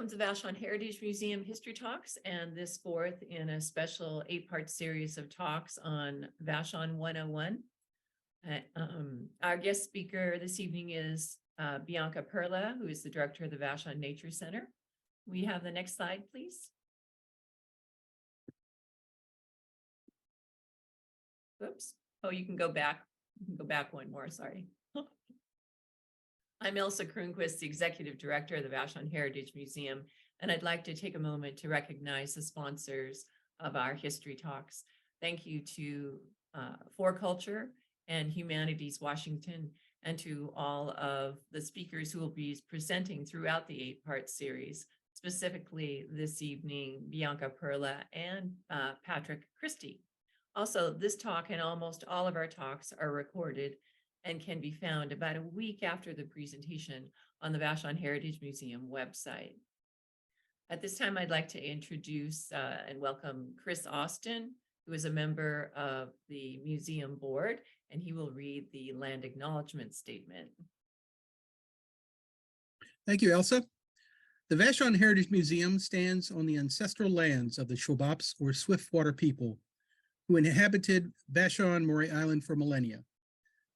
Welcome to Vashon Heritage Museum History Talks, and this fourth in a special 8-part series of talks on Vashon 101. Our guest speaker this evening is Bianca Perla, who is the director of the Vashon Nature Center. We have the next slide, please. Oops. Oh, you can go back. You can go back one more, sorry. I'm Elsa Kronquist, the Executive Director of the Vashon Heritage Museum, and I'd like to take a moment to recognize the sponsors of our history talks. Thank you to For Culture and Humanities Washington, and to all of the speakers who will be presenting throughout the 8-part series, specifically this evening, Bianca Perla and Patrick Christie. Also, this talk and almost all of our talks are recorded and can be found about a week after the presentation on the Vashon Heritage Museum website. At this time, I'd like to introduce and welcome Chris Austin, who is a member of the museum board, and he will read the land acknowledgement statement. Thank you, Elsa. The Vashon Heritage Museum stands on the ancestral lands of the Shobops, or Swiftwater people, who inhabited Vashon Maury Island for millennia.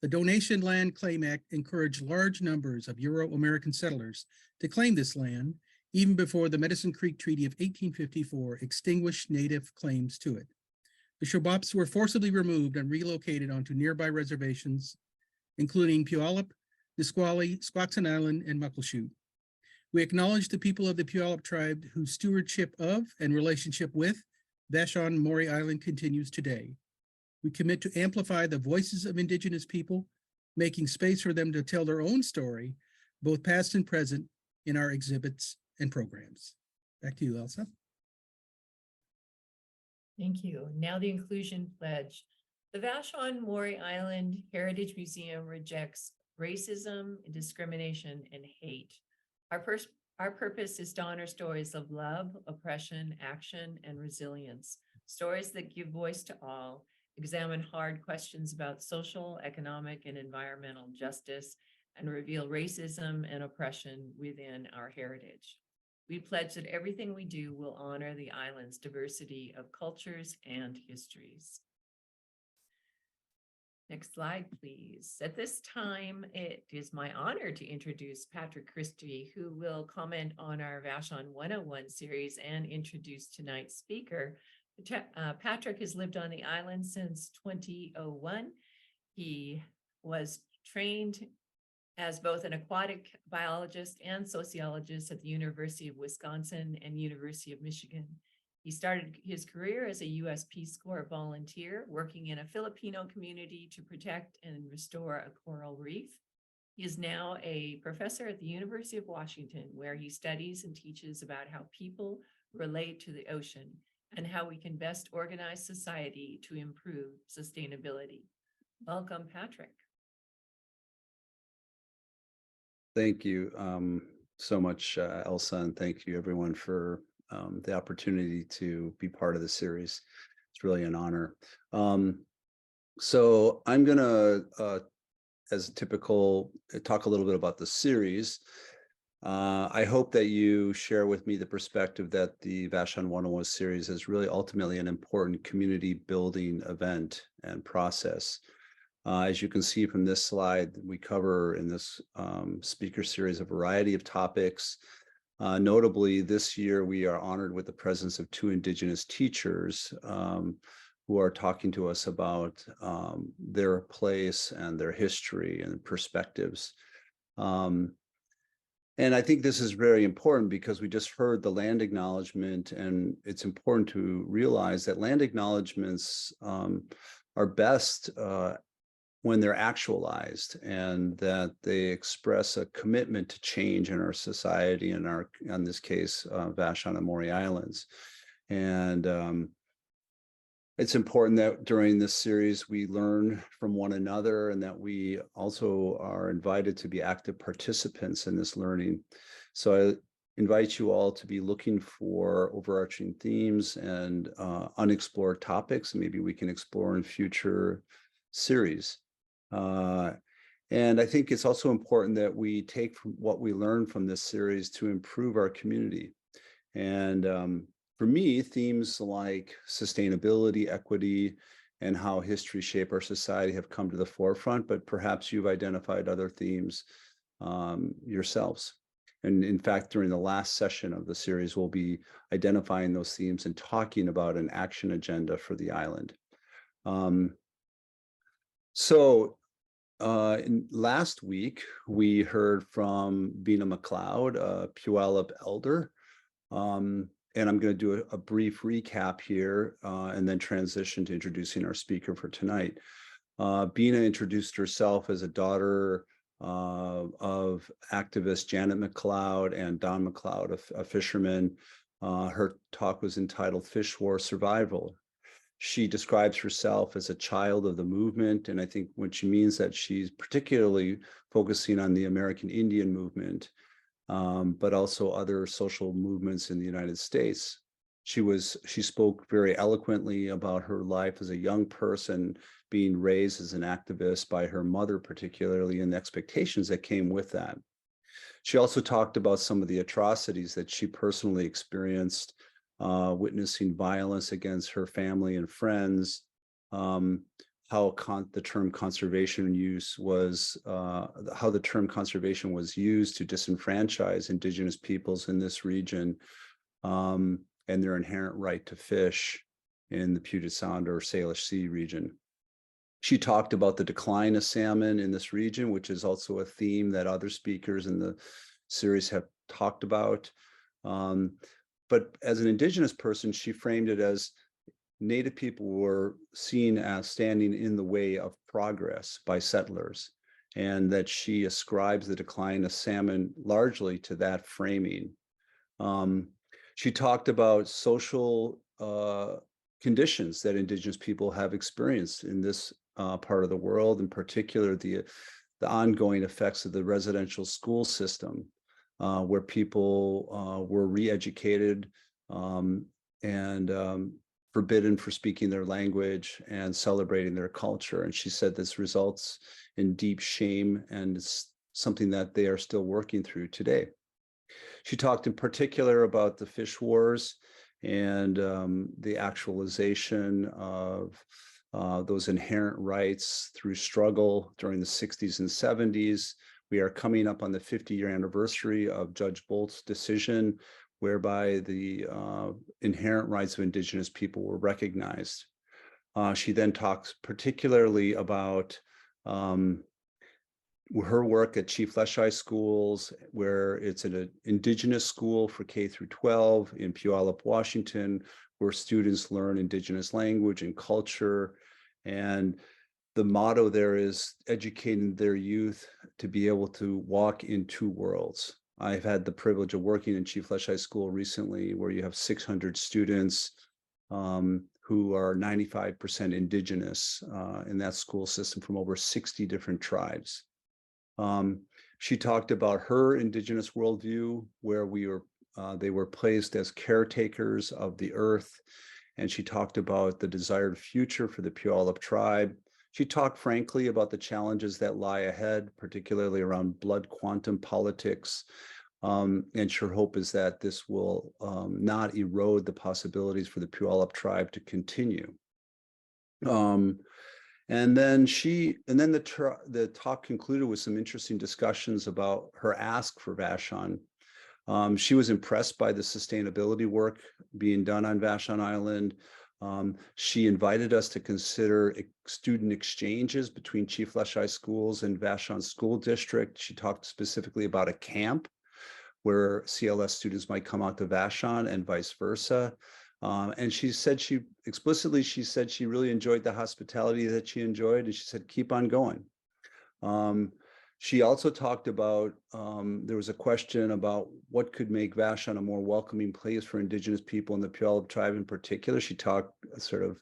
The Donation Land Claim Act encouraged large numbers of Euro-American settlers to claim this land, even before the Medicine Creek Treaty of 1854 extinguished native claims to it. The Shobops were forcibly removed and relocated onto nearby reservations, including Puyallup, Nisqually, Squaxin Island, and Muckleshoot. We acknowledge the people of the Puyallup tribe whose stewardship of and relationship with Vashon Maury Island continues today. We commit to amplify the voices of Indigenous people, making space for them to tell their own story, both past and present, in our exhibits and programs. Back to you, Elsa. Thank you. Now the inclusion pledge. The Vashon Maury Island Heritage Museum rejects racism, discrimination, and hate. Our purpose is to honor stories of love, oppression, action, and resilience. Stories that give voice to all, examine hard questions about social, economic, and environmental justice, and reveal racism and oppression within our heritage. We pledge that everything we do will honor the island's diversity of cultures and histories. Next slide, please. At this time, it is my honor to introduce Patrick Christie, who will comment on our Vashon 101 series and introduce tonight's speaker. Patrick has lived on the island since 2001. He was trained as both an aquatic biologist and sociologist at the University of Wisconsin and University of Michigan. He started his career as a U.S. Peace Corps volunteer, working in a Filipino community to protect and restore a coral reef. He is now a professor at the University of Washington, where he studies and teaches about how people relate to the ocean and how we can best organize society to improve sustainability. Welcome, Patrick. Thank you so much, Elsa, and thank you everyone for the opportunity to be part of the series. It's really an honor. So I'm gonna, as typical, talk a little bit about the series. I hope that you share with me the perspective that the Vashon 101 series is really ultimately an important community building event and process. As you can see from this slide, we cover in this speaker series a variety of topics. Notably, this year we are honored with the presence of 2 Indigenous teachers who are talking to us about their place and their history and perspectives. And I think this is very important because we just heard the land acknowledgement, and it's important to realize that land acknowledgements are best when they're actualized, and that they express a commitment to change in our society, in this case, Vashon and Maury Islands. And it's important that during this series we learn from one another, and that we also are invited to be active participants in this learning. So I invite you all to be looking for overarching themes and unexplored topics, and maybe we can explore in future series. And I think it's also important that we take what we learn from this series to improve our community. And for me, themes like sustainability, equity, and how history shape our society have come to the forefront, but perhaps you've identified other themes yourselves. And in fact, during the last session of the series, we'll be identifying those themes and talking about an action agenda for the island. Last week, we heard from Bina McLeod, a Puyallup elder, and I'm going to do a brief recap here and then transition to introducing our speaker for tonight. Bina introduced herself as a daughter of activist Janet McLeod and Don McLeod, a fisherman. Her talk was entitled Fish War Survival. She describes herself as a child of the movement, and I think what she means that she's particularly focusing on the American Indian movement, but also other social movements in the United States. She spoke very eloquently about her life as a young person, being raised as an activist by her mother, particularly, and the expectations that came with that. She also talked about some of the atrocities that she personally experienced, witnessing violence against her family and friends, how the term conservation was used to disenfranchise Indigenous peoples in this region, and their inherent right to fish in the Puget Sound or Salish Sea region. She talked about the decline of salmon in this region, which is also a theme that other speakers in the series have talked about. But as an Indigenous person, she framed it as Native people were seen as standing in the way of progress by settlers, and that she ascribes the decline of salmon largely to that framing. She talked about social conditions that Indigenous people have experienced in this part of the world, in particular the ongoing effects of the residential school system, where people were re-educated and forbidden for speaking their language and celebrating their culture. And she said this results in deep shame, and it's something that they are still working through today. She talked in particular about the fish wars and the actualization of those inherent rights through struggle during the 60s and 70s. We are coming up on the 50-year anniversary of Judge Bolt's decision, whereby the inherent rights of Indigenous people were recognized. She then talks particularly about her work at Chief Leschi schools, where it's an Indigenous school for K through 12 in Puyallup, Washington, where students learn Indigenous language and culture. And the motto there is educating their youth to be able to walk in two worlds. I've had the privilege of working in Chief Leschi School recently, where you have 600 students who are 95% Indigenous in that school system from over 60 different tribes. She talked about her Indigenous worldview, where they were placed as caretakers of the earth, and she talked about the desired future for the Puyallup tribe. She talked frankly about the challenges that lie ahead, particularly around blood quantum politics, and her hope is that this will not erode the possibilities for the Puyallup tribe to continue. And then the talk concluded with some interesting discussions about her ask for Vashon. She was impressed by the sustainability work being done on Vashon Island. She invited us to consider student exchanges between Chief Leschi schools and Vashon School District. She talked specifically about a camp where CLS students might come out to Vashon and vice versa. And she said she really enjoyed the hospitality that she enjoyed, and she said, keep on going. She also talked about, there was a question about what could make Vashon a more welcoming place for Indigenous people in the Puyallup tribe in particular. She talked sort of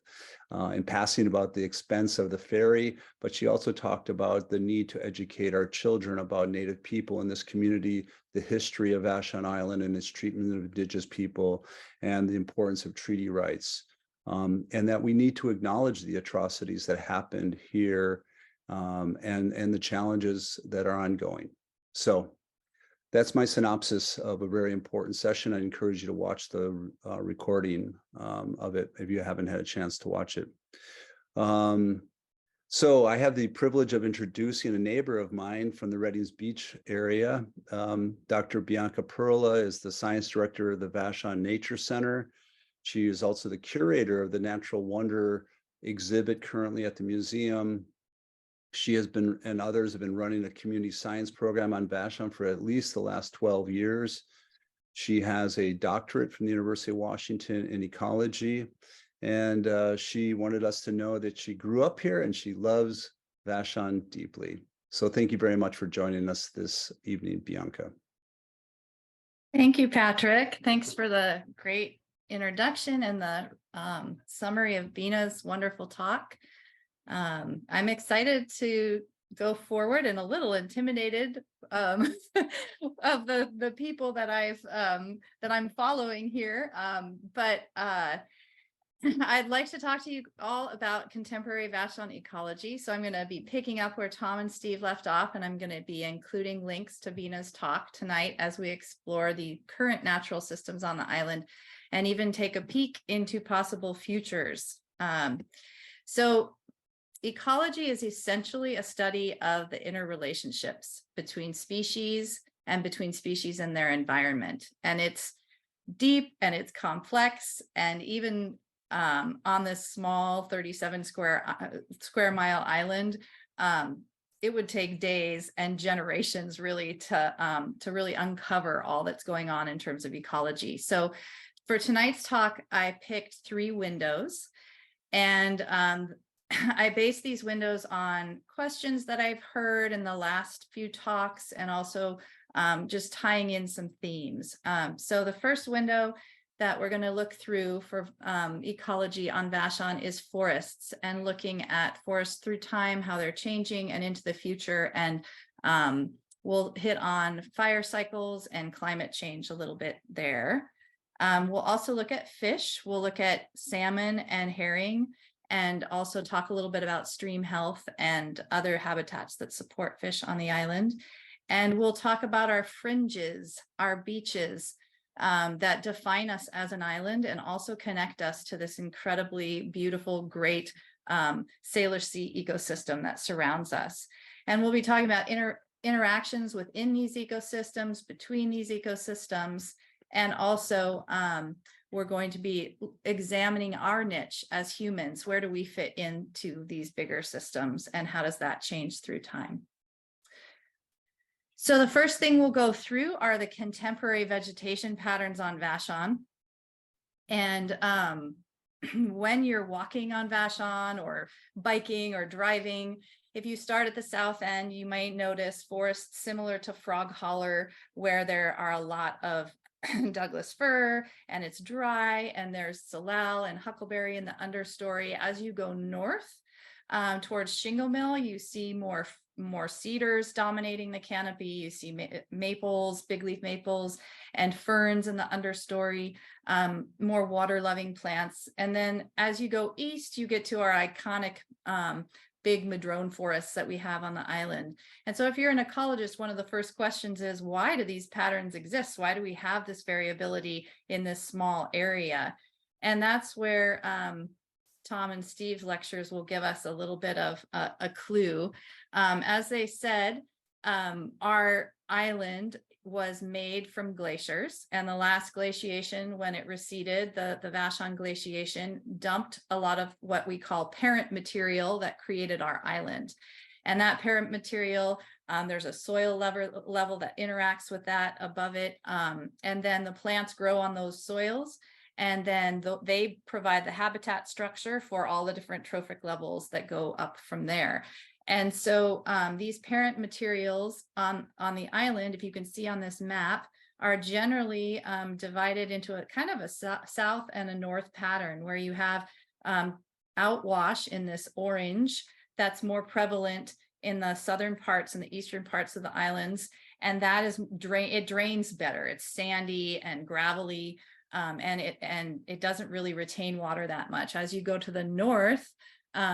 in passing about the expense of the ferry, but she also talked about the need to educate our children about Native people in this community, the history of Vashon Island and its treatment of Indigenous people, and the importance of treaty rights, and that we need to acknowledge the atrocities that happened here and the challenges that are ongoing. So that's my synopsis of a very important session. I encourage you to watch the recording of it if you haven't had a chance to watch it. So I have the privilege of introducing a neighbor of mine from the Reddings Beach area. Dr. Bianca Perla is the science director of the Vashon Nature Center. She is also the curator of the Natural Wonder exhibit currently at the museum. She has been, and others have been running a community science program on Vashon for at least the last 12 years. She has a doctorate from the University of Washington in ecology. And she wanted us to know that she grew up here and she loves Vashon deeply. So thank you very much for joining us this evening, Bianca. Thank you, Patrick. Thanks for the great introduction and the summary of Bina's wonderful talk. I'm excited to go forward and a little intimidated of the people that I'm following here. But I'd like to talk to you all about contemporary Vashon ecology. So I'm going to be picking up where Tom and Steve left off, and I'm going to be including links to Bina's talk tonight as we explore the current natural systems on the island and even take a peek into possible futures. So ecology is essentially a study of the interrelationships between species and between species and their environment. And it's deep and it's complex, and even on this small 37 square mile island, it would take days and generations really to really uncover all that's going on in terms of ecology. So for tonight's talk, I picked 3 windows, and I based these windows on questions that I've heard in the last few talks, and also just tying in some themes. So the first window that we're going to look through for ecology on Vashon is forests, and looking at forests through time, how they're changing and into the future. And we'll hit on fire cycles and climate change a little bit there. We'll also look at fish. We'll look at salmon and herring, and also talk a little bit about stream health and other habitats that support fish on the island. And we'll talk about our fringes, our beaches, that define us as an island and also connect us to this incredibly beautiful, great Salish Sea ecosystem that surrounds us. And we'll be talking about interactions within these ecosystems, between these ecosystems, and also we're going to be examining our niche as humans. Where do we fit into these bigger systems, and how does that change through time? So the first thing we'll go through are the contemporary vegetation patterns on Vashon. And when you're walking on Vashon or biking or driving, if you start at the south end, you might notice forests similar to Frog Holler, where there are a lot of Douglas fir, and it's dry, and there's salal and huckleberry in the understory. As you go north towards Shingle Mill, you see more cedars dominating the canopy. You see maples, big leaf maples, and ferns in the understory, more water-loving plants. And then as you go east, you get to our iconic big madrone forests that we have on the island. And so if you're an ecologist, one of the first questions is, why do these patterns exist? Why do we have this variability in this small area? And that's where Tom and Steve's lectures will give us a little bit of a clue. As they said, our island was made from glaciers, and the last glaciation, when it receded, the Vashon glaciation, dumped a lot of what we call parent material that created our island. And that parent material, there's a soil level that interacts with that above it, and then the plants grow on those soils. And then they provide the habitat structure for all the different trophic levels that go up from there. And so these parent materials on the island, if you can see on this map, are generally divided into a kind of a south and a north pattern, where you have outwash in this orange that's more prevalent in the southern parts and the eastern parts of the islands. And that is it drains better. It's sandy and gravelly. And it doesn't really retain water that much. As you go to the north,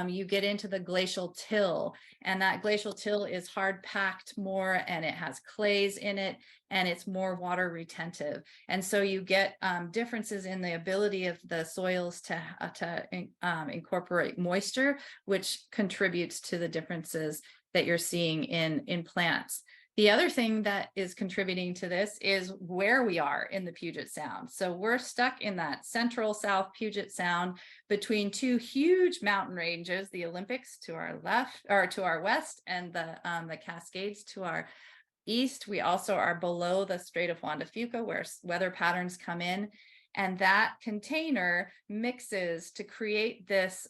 you get into the glacial till, and that glacial till is hard packed more, and it has clays in it, and it's more water retentive. And so you get differences in the ability of the soils to incorporate moisture, which contributes to the differences that you're seeing in plants. The other thing that is contributing to this is where we are in the Puget Sound. So we're stuck in that central South Puget Sound between two huge mountain ranges, the Olympics to our left, or to our west, and the Cascades to our east. We also are below the Strait of Juan de Fuca, where weather patterns come in, and that container mixes to create this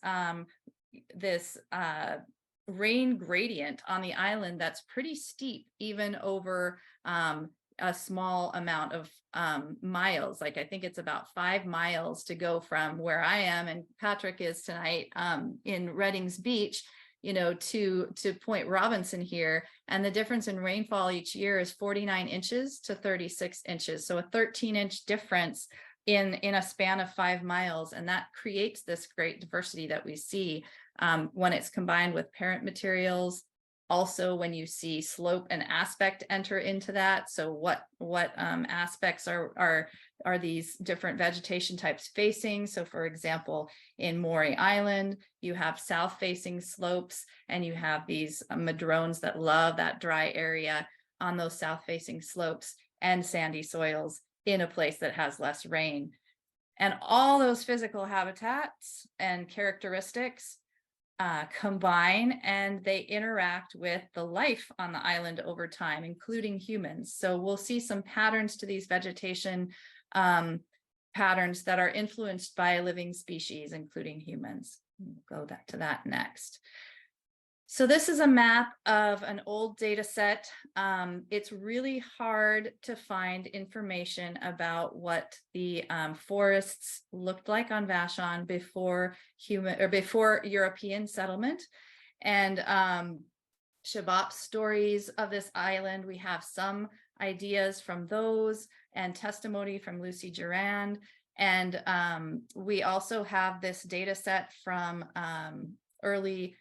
rain gradient on the island that's pretty steep, even over a small amount of miles. Like I think it's about 5 miles to go from where I am and Patrick is tonight in Reddings Beach, you know, to Point Robinson here. And the difference in rainfall each year is 49 inches to 36 inches. So a 13-inch difference in a span of 5 miles. And that creates this great diversity that we see when it's combined with parent materials. Also, when you see slope and aspect enter into that. So what aspects are these different vegetation types facing? So for example, in Maury Island, you have south facing slopes, and you have these madrones that love that dry area on those south facing slopes, and sandy soils in a place that has less rain. And all those physical habitats and characteristics combine, and they interact with the life on the island over time, including humans. So we'll see some patterns to these vegetation patterns that are influenced by living species, including humans. We'll go back to that next. So this is a map of an old data set. It's really hard to find information about what the forests looked like on Vashon before European settlement. And Shabbat stories of this island, we have some ideas from those and testimony from Lucy Durand. And we also have this data set from early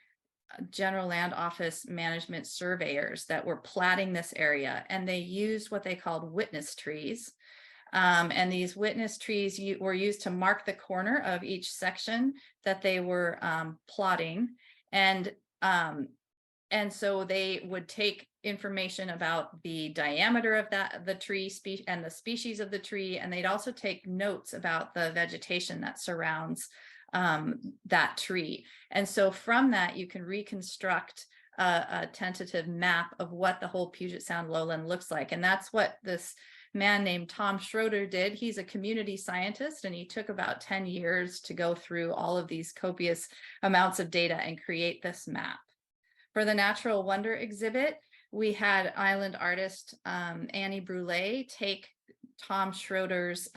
General Land Office management surveyors that were platting this area, and they used what they called witness trees. And these witness trees were used to mark the corner of each section that they were plotting. And so they would take information about the diameter of the tree and the species of the tree, and they'd also take notes about the vegetation that surrounds that tree. And so from that, you can reconstruct a tentative map of what the whole Puget Sound lowland looks like. And that's what this man named Tom Schroeder did. He's a community scientist, and he took about 10 years to go through all of these copious amounts of data and create this map. For the Natural Wonder exhibit, we had island artist Annie Brule take Tom Schroeder's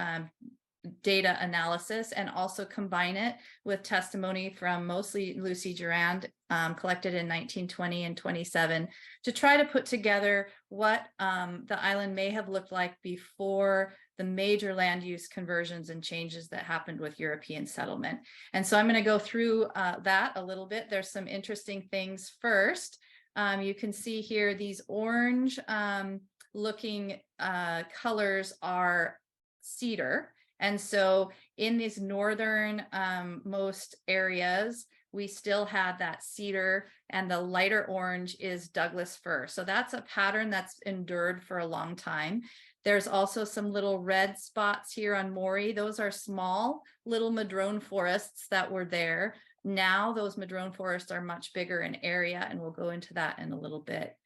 data analysis and also combine it with testimony from mostly Lucy Durand, collected in 1920 and 27, to try to put together what the island may have looked like before the major land use conversions and changes that happened with European settlement. And so I'm going to go through that a little bit. There's some interesting things. First, you can see here these orange looking colors are cedar. And so in these northern most areas, we still have that cedar, and the lighter orange is Douglas fir. So that's a pattern that's endured for a long time. There's also some little red spots here on Maury. Those are small little madrone forests that were there. Now those madrone forests are much bigger in area, and we'll go into that in a little bit.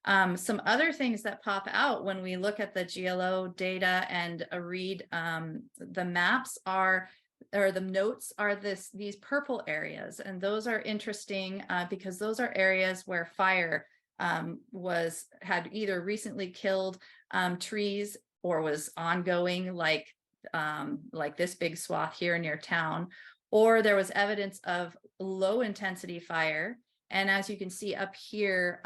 Some other things that pop out when we look at the GLO data and read the maps or the notes are these purple areas. And those are interesting because those are areas where fire had either recently killed trees or was ongoing, like this big swath here near town, or there was evidence of low intensity fire. And as you can see up here,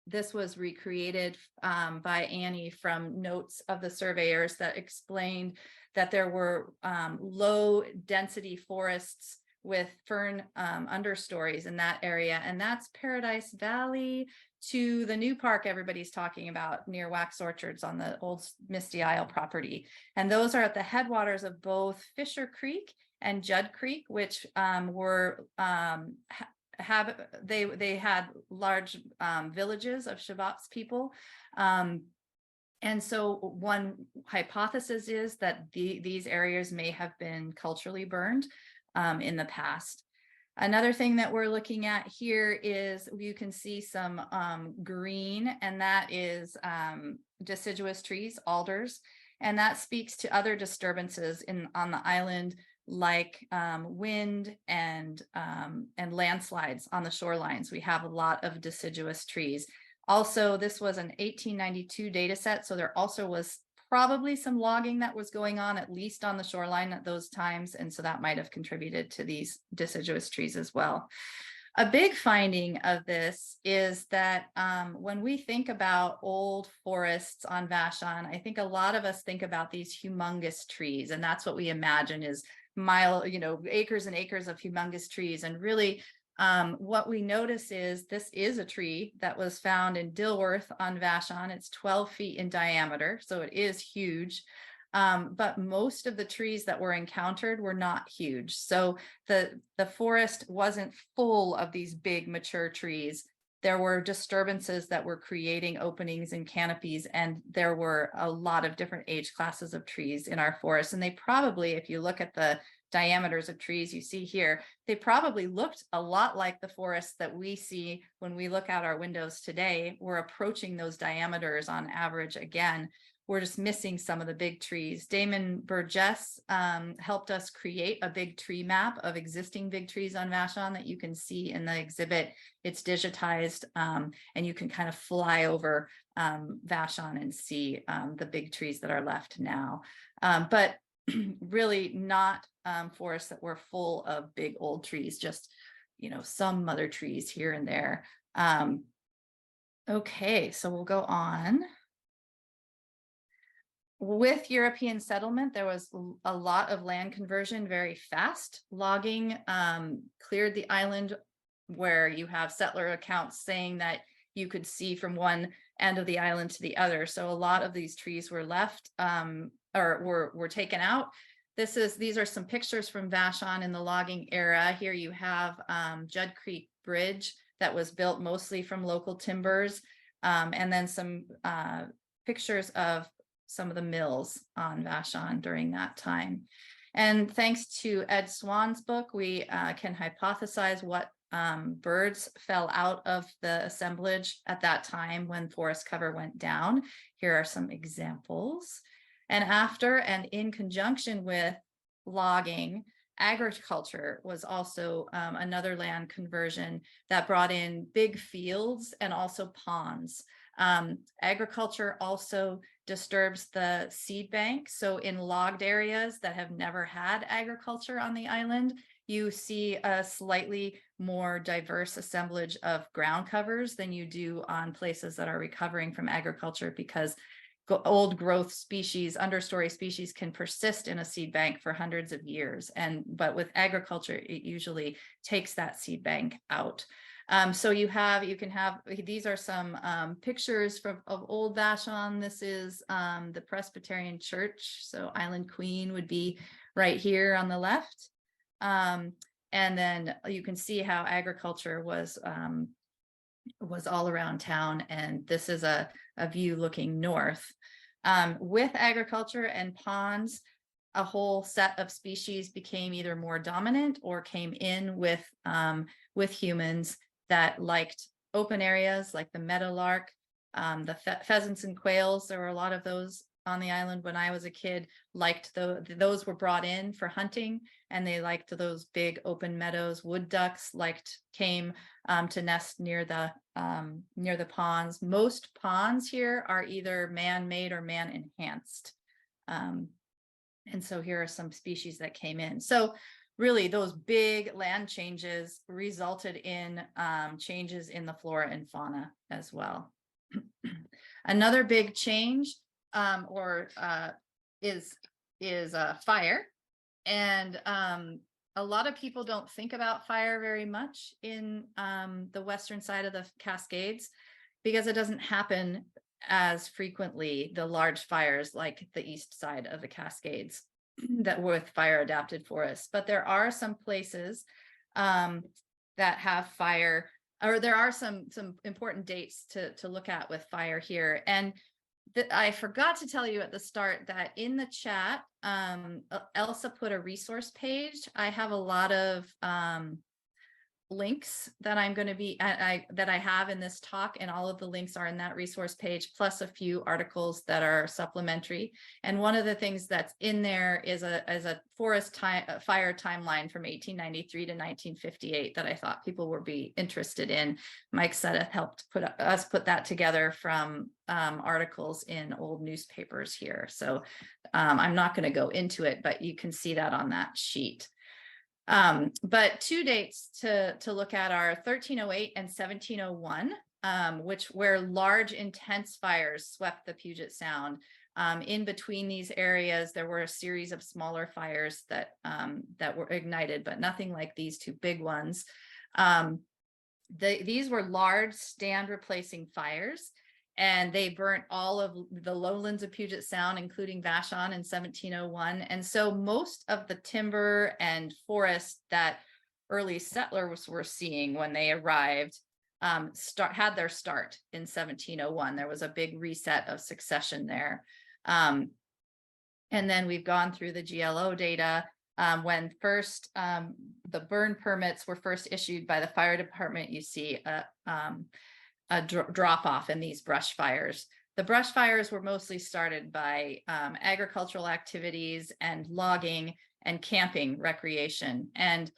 this was recreated by Annie from notes of the surveyors that explained that there were low density forests with fern understories in that area. And that's Paradise Valley to the new park everybody's talking about near Wax Orchards on the old Misty Isle property. And those are at the headwaters of both Fisher Creek and Judd Creek, which they had large villages of Shabop's people. And so one hypothesis is that these areas may have been culturally burned in the past. Another thing that we're looking at here is you can see some green, and that is deciduous trees, alders, and that speaks to other disturbances on the island, like wind and landslides on the shorelines. We have a lot of deciduous trees. Also, this was an 1892 data set, so there also was probably some logging that was going on, at least on the shoreline at those times, and so that might have contributed to these deciduous trees as well. A big finding of this is that when we think about old forests on Vashon, I think a lot of us think about these humongous trees, and that's what we imagine is acres and acres of humongous trees. And really, what we notice is this is a tree that was found in Dilworth on Vashon. It's 12 feet in diameter, so it is huge. But most of the trees that were encountered were not huge. So the forest wasn't full of these big mature trees. There were disturbances that were creating openings and canopies, and there were a lot of different age classes of trees in our forest. And they probably, if you look at the diameters of trees you see here, they probably looked a lot like the forests that we see when we look out our windows today. We're approaching those diameters on average again. We're just missing some of the big trees. Damon Burgess helped us create a big tree map of existing big trees on Vashon that you can see in the exhibit. It's digitized, and you can kind of fly over Vashon and see the big trees that are left now. But really not forests that were full of big old trees, just, some mother trees here and there. Okay, so we'll go on. With European settlement, there was a lot of land conversion very fast. Logging cleared the island, where you have settler accounts saying that you could see from one end of the island to the other. So a lot of these trees were left or were taken out. These are some pictures from Vashon in the logging era. Here you have Judd Creek Bridge that was built mostly from local timbers, and then some pictures of some of the mills on Vashon during that time. And thanks to Ed Swan's book, we can hypothesize what birds fell out of the assemblage at that time when forest cover went down. Here are some examples. And after and in conjunction with logging, agriculture was also another land conversion that brought in big fields and also ponds. Agriculture also disturbs the seed bank. So in logged areas that have never had agriculture on the island, you see a slightly more diverse assemblage of ground covers than you do on places that are recovering from agriculture, because old growth species, understory species, can persist in a seed bank for hundreds of years. But with agriculture, it usually takes that seed bank out. So you can have, these are some pictures of old Vashon. This is the Presbyterian Church. So Island Queen would be right here on the left. And then you can see how agriculture was all around town. And this is a view looking north. With agriculture and ponds, a whole set of species became either more dominant or came in with humans that liked open areas like the meadowlark, the pheasants and quails. There were a lot of those on the island when I was a kid. Those were brought in for hunting, and they liked those big open meadows. Wood ducks came to nest near the ponds. Most ponds here are either man-made or man-enhanced. And so here are some species that came in. So really, those big land changes resulted in changes in the flora and fauna as well. Another big change is fire, and a lot of people don't think about fire very much in the western side of the Cascades because it doesn't happen as frequently, the large fires like the east side of the Cascades that were with fire adapted forests. But there are some places that have fire, or there are some important dates to look at with fire here. And I forgot to tell you at the start that in the chat, Elsa put a resource page. I have a lot of links that I'm going to be that I have in this talk, and all of the links are in that resource page, plus a few articles that are supplementary. And one of the things that's in there is a forest fire timeline from 1893 to 1958 that I thought people would be interested in. Mike Setta helped put that together from articles in old newspapers here. So I'm not going to go into it, but you can see that on that sheet. But two dates to look at are 1308 and 1701, where large intense fires swept the Puget Sound. In between these areas, there were a series of smaller fires that were ignited, but nothing like these two big ones. These were large stand replacing fires, and they burnt all of the lowlands of Puget Sound, including Vashon in 1701. And so most of the timber and forest that early settlers were seeing when they arrived had their start in 1701. There was a big reset of succession there. And then we've gone through the GLO data when first the burn permits were first issued by the fire department. You see a drop off in these brush fires. The brush fires were mostly started by agricultural activities and logging and camping recreation. And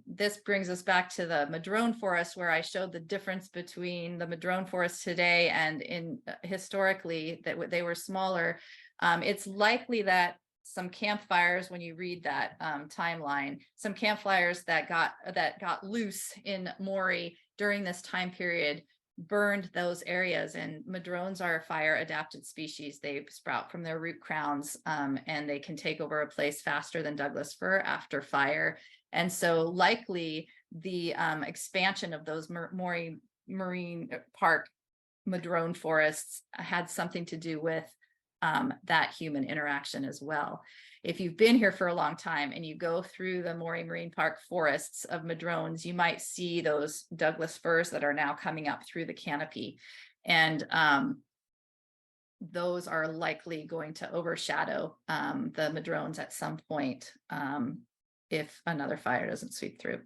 this brings us back to the madrone forest, where I showed the difference between the madrone forest today and historically that they were smaller. It's likely that some campfires, when you read that timeline, some campfires that got loose in Maury during this time period burned those areas. And madrones are a fire adapted species. They sprout from their root crowns, and they can take over a place faster than Douglas fir after fire. And so likely the expansion of those Maury Marine Park madrone forests had something to do with that human interaction as well. If you've been here for a long time and you go through the Maury Marine Park forests of madrones, you might see those Douglas firs that are now coming up through the canopy. And those are likely going to overshadow the madrones at some point if another fire doesn't sweep through.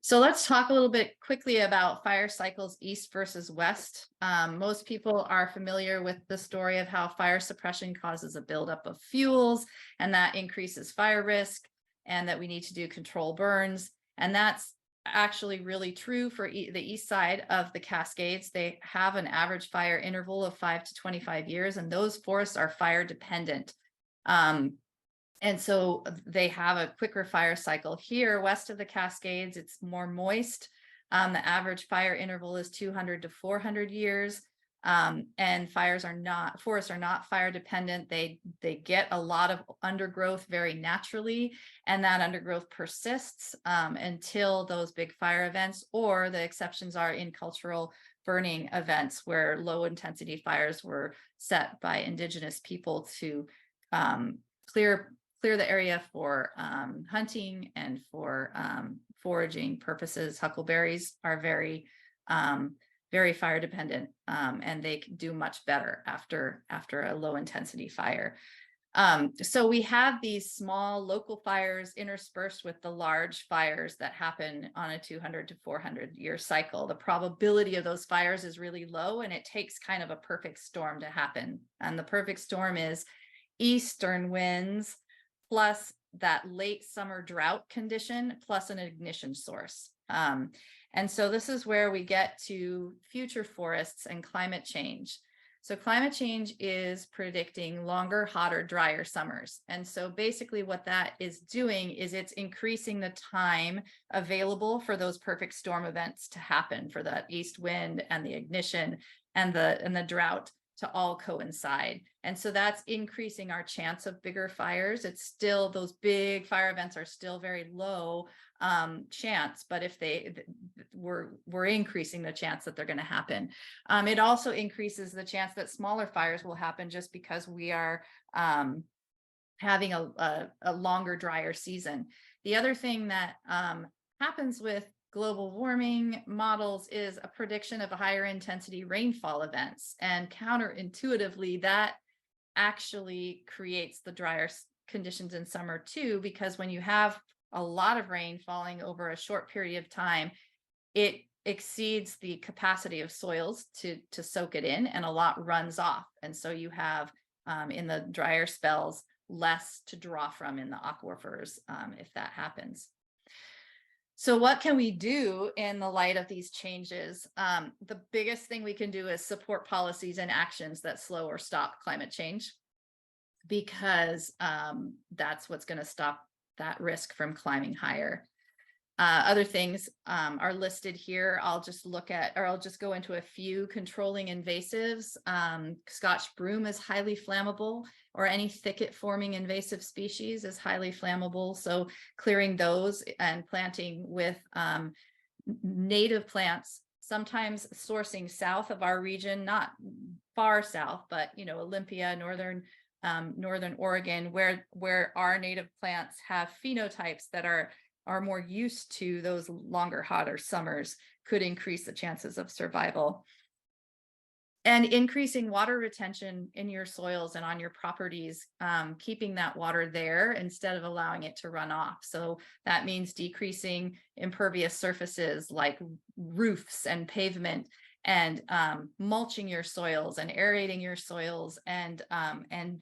So let's talk a little bit quickly about fire cycles east versus west. Most people are familiar with the story of how fire suppression causes a buildup of fuels, and that increases fire risk, and that we need to do control burns. And that's actually really true for the east side of the Cascades. They have an average fire interval of 5 to 25 years, and those forests are fire dependent. And so they have a quicker fire cycle. Here, west of the Cascades, it's more moist. The average fire interval is 200 to 400 years. And forests are not fire dependent. They get a lot of undergrowth very naturally, and that undergrowth persists until those big fire events, or the exceptions are in cultural burning events where low intensity fires were set by indigenous people to clear the area for hunting and for foraging purposes. Huckleberries are very fire dependent, and they do much better after a low intensity fire. So we have these small local fires interspersed with the large fires that happen on a 200 to 400 year cycle. The probability of those fires is really low, and it takes kind of a perfect storm to happen. And the perfect storm is eastern winds plus that late summer drought condition, plus an ignition source. And so this is where we get to future forests and climate change. So climate change is predicting longer, hotter, drier summers. And so basically what that is doing is it's increasing the time available for those perfect storm events to happen, for that east wind and the ignition and the drought to all coincide. And so that's increasing our chance of bigger fires. It's still, those big fire events are still very low chance, but if we're increasing the chance that they're going to happen. It also increases the chance that smaller fires will happen just because we are having a longer, drier season. The other thing that happens with global warming models is a prediction of higher intensity rainfall events, and counterintuitively that actually creates the drier conditions in summer too, because when you have a lot of rain falling over a short period of time, it exceeds the capacity of soils to soak it in, and a lot runs off. And so you have in the drier spells less to draw from in the aquifers if that happens. So what can we do in the light of these changes? The biggest thing we can do is support policies and actions that slow or stop climate change, because that's what's going to stop that risk from climbing higher. Other things are listed here. I'll just go into a few. Controlling invasives. Scotch broom is highly flammable, or any thicket forming invasive species is highly flammable. So clearing those and planting with native plants, sometimes sourcing south of our region, not far south, but Olympia, northern Oregon, where our native plants have phenotypes that are more used to those longer, hotter summers, could increase the chances of survival. And increasing water retention in your soils and on your properties, keeping that water there instead of allowing it to run off. So that means decreasing impervious surfaces like roofs and pavement, and mulching your soils and aerating your soils, and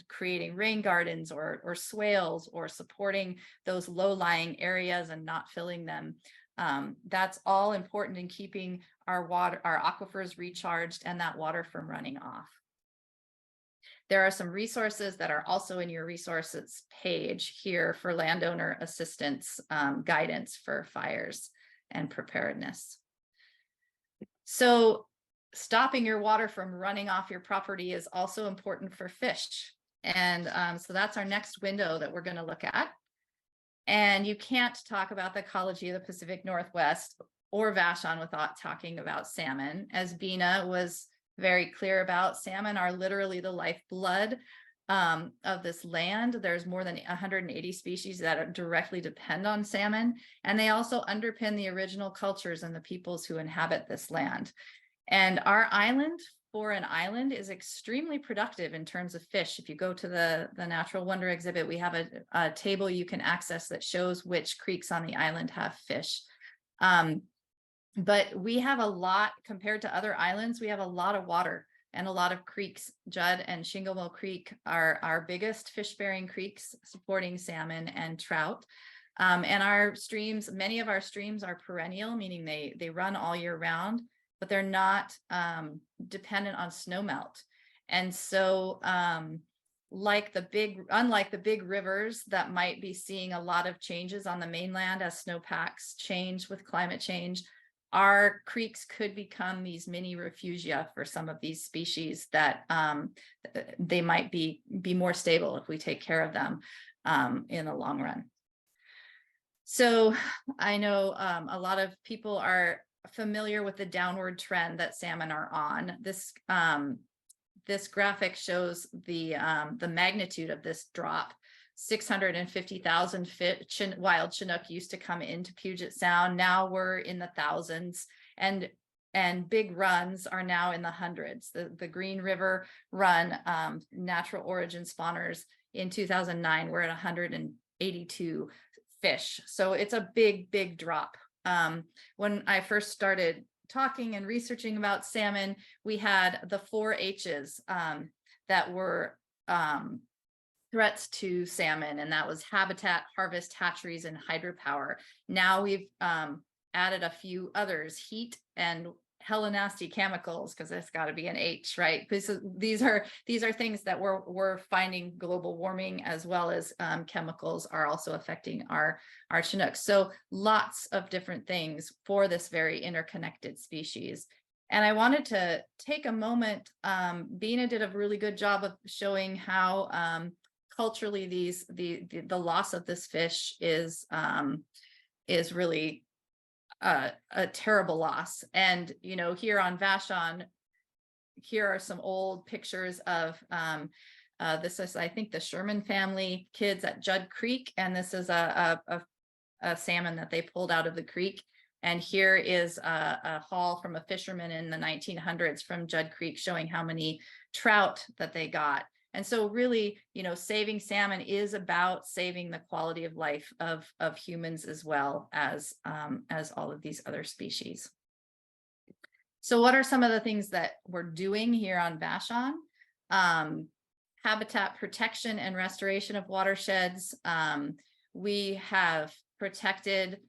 creating rain gardens or swales, or supporting those low-lying areas and not filling them. That's all important in keeping our aquifers recharged and that water from running off. There are some resources that are also in your resources page here for landowner assistance guidance for fires and preparedness. So stopping your water from running off your property is also important for fish. And so that's our next window that we're going to look at. And you can't talk about the ecology of the Pacific Northwest or Vashon without talking about salmon. As Bina was very clear about, salmon are literally the lifeblood of this land. There's more than 180 species that directly depend on salmon, and they also underpin the original cultures and the peoples who inhabit this land. And our island, for an island, is extremely productive in terms of fish. If you go to the Natural Wonder exhibit, we have a table you can access that shows which creeks on the island have fish. But we have a lot, compared to other islands, we have a lot of water and a lot of creeks. Judd and Shinglemill Creek are our biggest fish-bearing creeks, supporting salmon and trout. And our streams, many of our streams are perennial, meaning they run all year round, but they're not dependent on snowmelt. And so unlike the big rivers that might be seeing a lot of changes on the mainland as snowpacks change with climate change, our creeks could become these mini refugia for some of these species that they might be more stable if we take care of them in the long run. So I know a lot of people are familiar with the downward trend that salmon are on. This graphic shows the magnitude of this drop. 650,000 wild Chinook used to come into Puget Sound. Now we're in the thousands, and big runs are now in the hundreds. The Green River run, natural origin spawners in 2009 were at 182 fish. So it's a big drop. When I first started talking and researching about salmon, we had the 4 H's that were threats to salmon, and that was habitat, harvest, hatcheries, and hydropower. Now we've added a few others: heat and hella nasty chemicals, because it's got to be an H, right? Because these are things that we're finding global warming, as well as chemicals are also affecting our Chinooks. So lots of different things for this very interconnected species. And I wanted to take a moment. Bina did a really good job of showing how culturally the loss of this fish is really a terrible loss. And here on Vashon, here are some old pictures of this is, I think, the Sherman family kids at Judd Creek, and this is a salmon that they pulled out of the creek. And here is a haul from a fisherman in the 1900s from Judd Creek showing how many trout that they got. And so really, saving salmon is about saving the quality of life of humans as well as all of these other species. So what are some of the things that we're doing here on Vashon? Habitat protection and restoration of watersheds. We have protected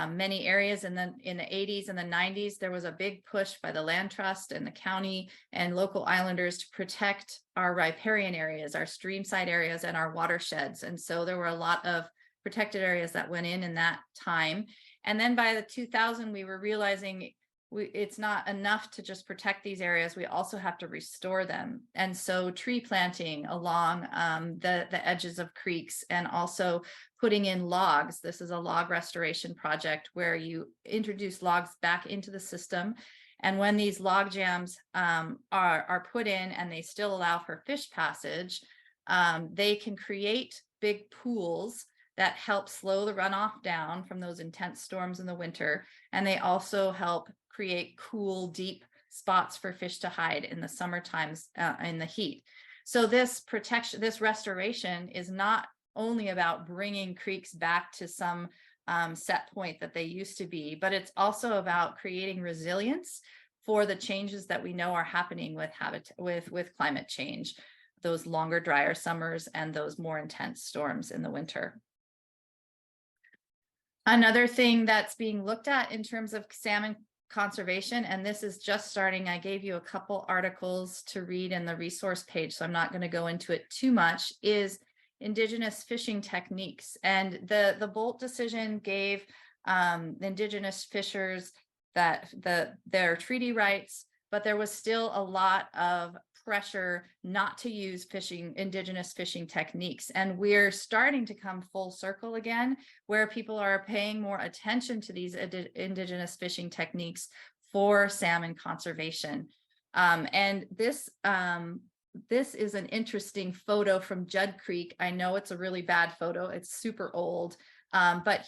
many areas in the 80s and the 90s. There was a big push by the Land Trust and the county and local islanders to protect our riparian areas, our streamside areas, and our watersheds. And so there were a lot of protected areas that went in that time. And then by the 2000, we were realizing it's not enough to just protect these areas. We also have to restore them. And so tree planting along the edges of creeks, and also putting in logs. This is a log restoration project where you introduce logs back into the system. And when these log jams are put in and they still allow for fish passage, they can create big pools that help slow the runoff down from those intense storms in the winter. And they also help create cool, deep spots for fish to hide in the summer times in the heat. So this protection, this restoration is not only about bringing creeks back to some set point that they used to be, but it's also about creating resilience for the changes that we know are happening with with climate change, those longer, drier summers and those more intense storms in the winter. Another thing that's being looked at in terms of salmon conservation, and this is just starting, I gave you a couple articles to read in the resource page, so I'm not going to go into it too much, is indigenous fishing techniques. And the Bolt decision gave indigenous fishers their treaty rights, but there was still a lot of pressure not to use indigenous fishing techniques. And we're starting to come full circle again, where people are paying more attention to these indigenous fishing techniques for salmon conservation. And this is an interesting photo from Judd Creek. I know it's a really bad photo. It's super old, but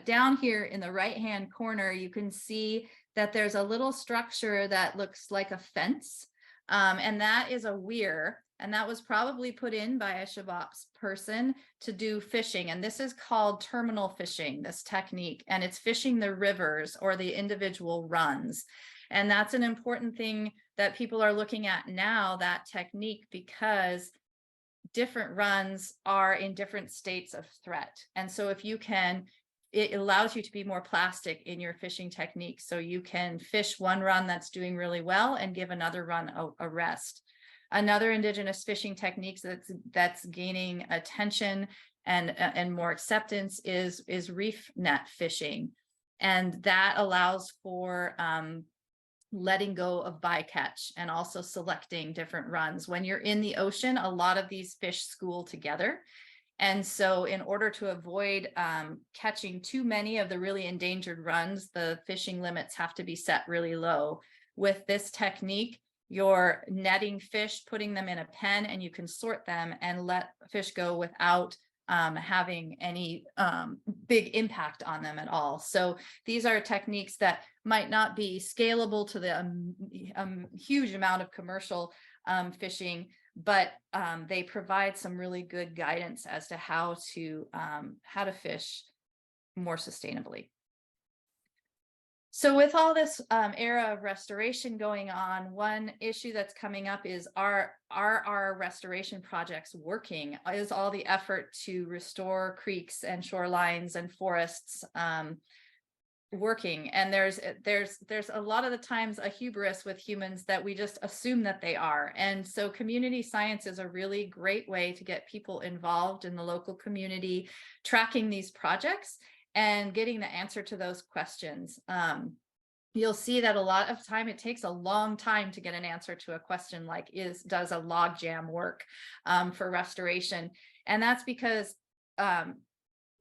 down here in the right-hand corner, you can see that there's a little structure that looks like a fence. And that is a weir, and that was probably put in by a Shabaps person to do fishing. And this is called terminal fishing, this technique, and it's fishing the rivers or the individual runs. And that's an important thing that people are looking at now, that technique, because different runs are in different states of threat. And so if you can, it allows you to be more plastic in your fishing technique. So you can fish one run that's doing really well and give another run a rest. Another indigenous fishing technique that's gaining attention and more acceptance is reef net fishing. And that allows for letting go of bycatch and also selecting different runs. When you're in the ocean, a lot of these fish school together. And so in order to avoid catching too many of the really endangered runs, the fishing limits have to be set really low. With this technique, you're netting fish, putting them in a pen, and you can sort them and let fish go without having any big impact on them at all. So these are techniques that might not be scalable to the huge amount of commercial fishing, but they provide some really good guidance as to how to fish more sustainably. So with all this era of restoration going on, one issue that's coming up is are our restoration projects working? Is all the effort to restore creeks and shorelines and forests working? And there's a lot of the times a hubris with humans that we just assume that they are. And so community science is a really great way to get people involved in the local community, tracking these projects and getting the answer to those questions. you'll see that a lot of time, it takes a long time to get an answer to a question like, does a log jam work for restoration? And that's because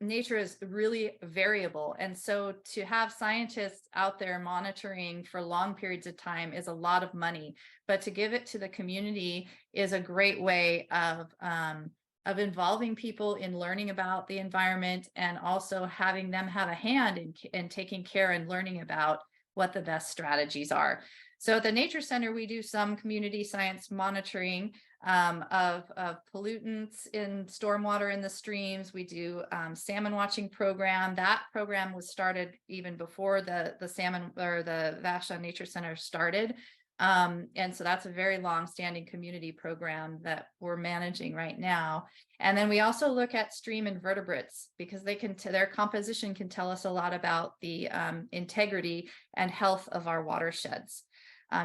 nature is really variable. And so to have scientists out there monitoring for long periods of time is a lot of money, but to give it to the community is a great way of involving people in learning about the environment, and also having them have a hand in taking care and learning about what the best strategies are. So at the Nature Center, we do some community science monitoring of pollutants in stormwater in the streams. We do salmon watching program. That program was started even before the salmon or the Vashon Nature Center started. And so that's a very long-standing community program that we're managing right now. And then we also look at stream invertebrates, because they can their composition can tell us a lot about the integrity and health of our watersheds.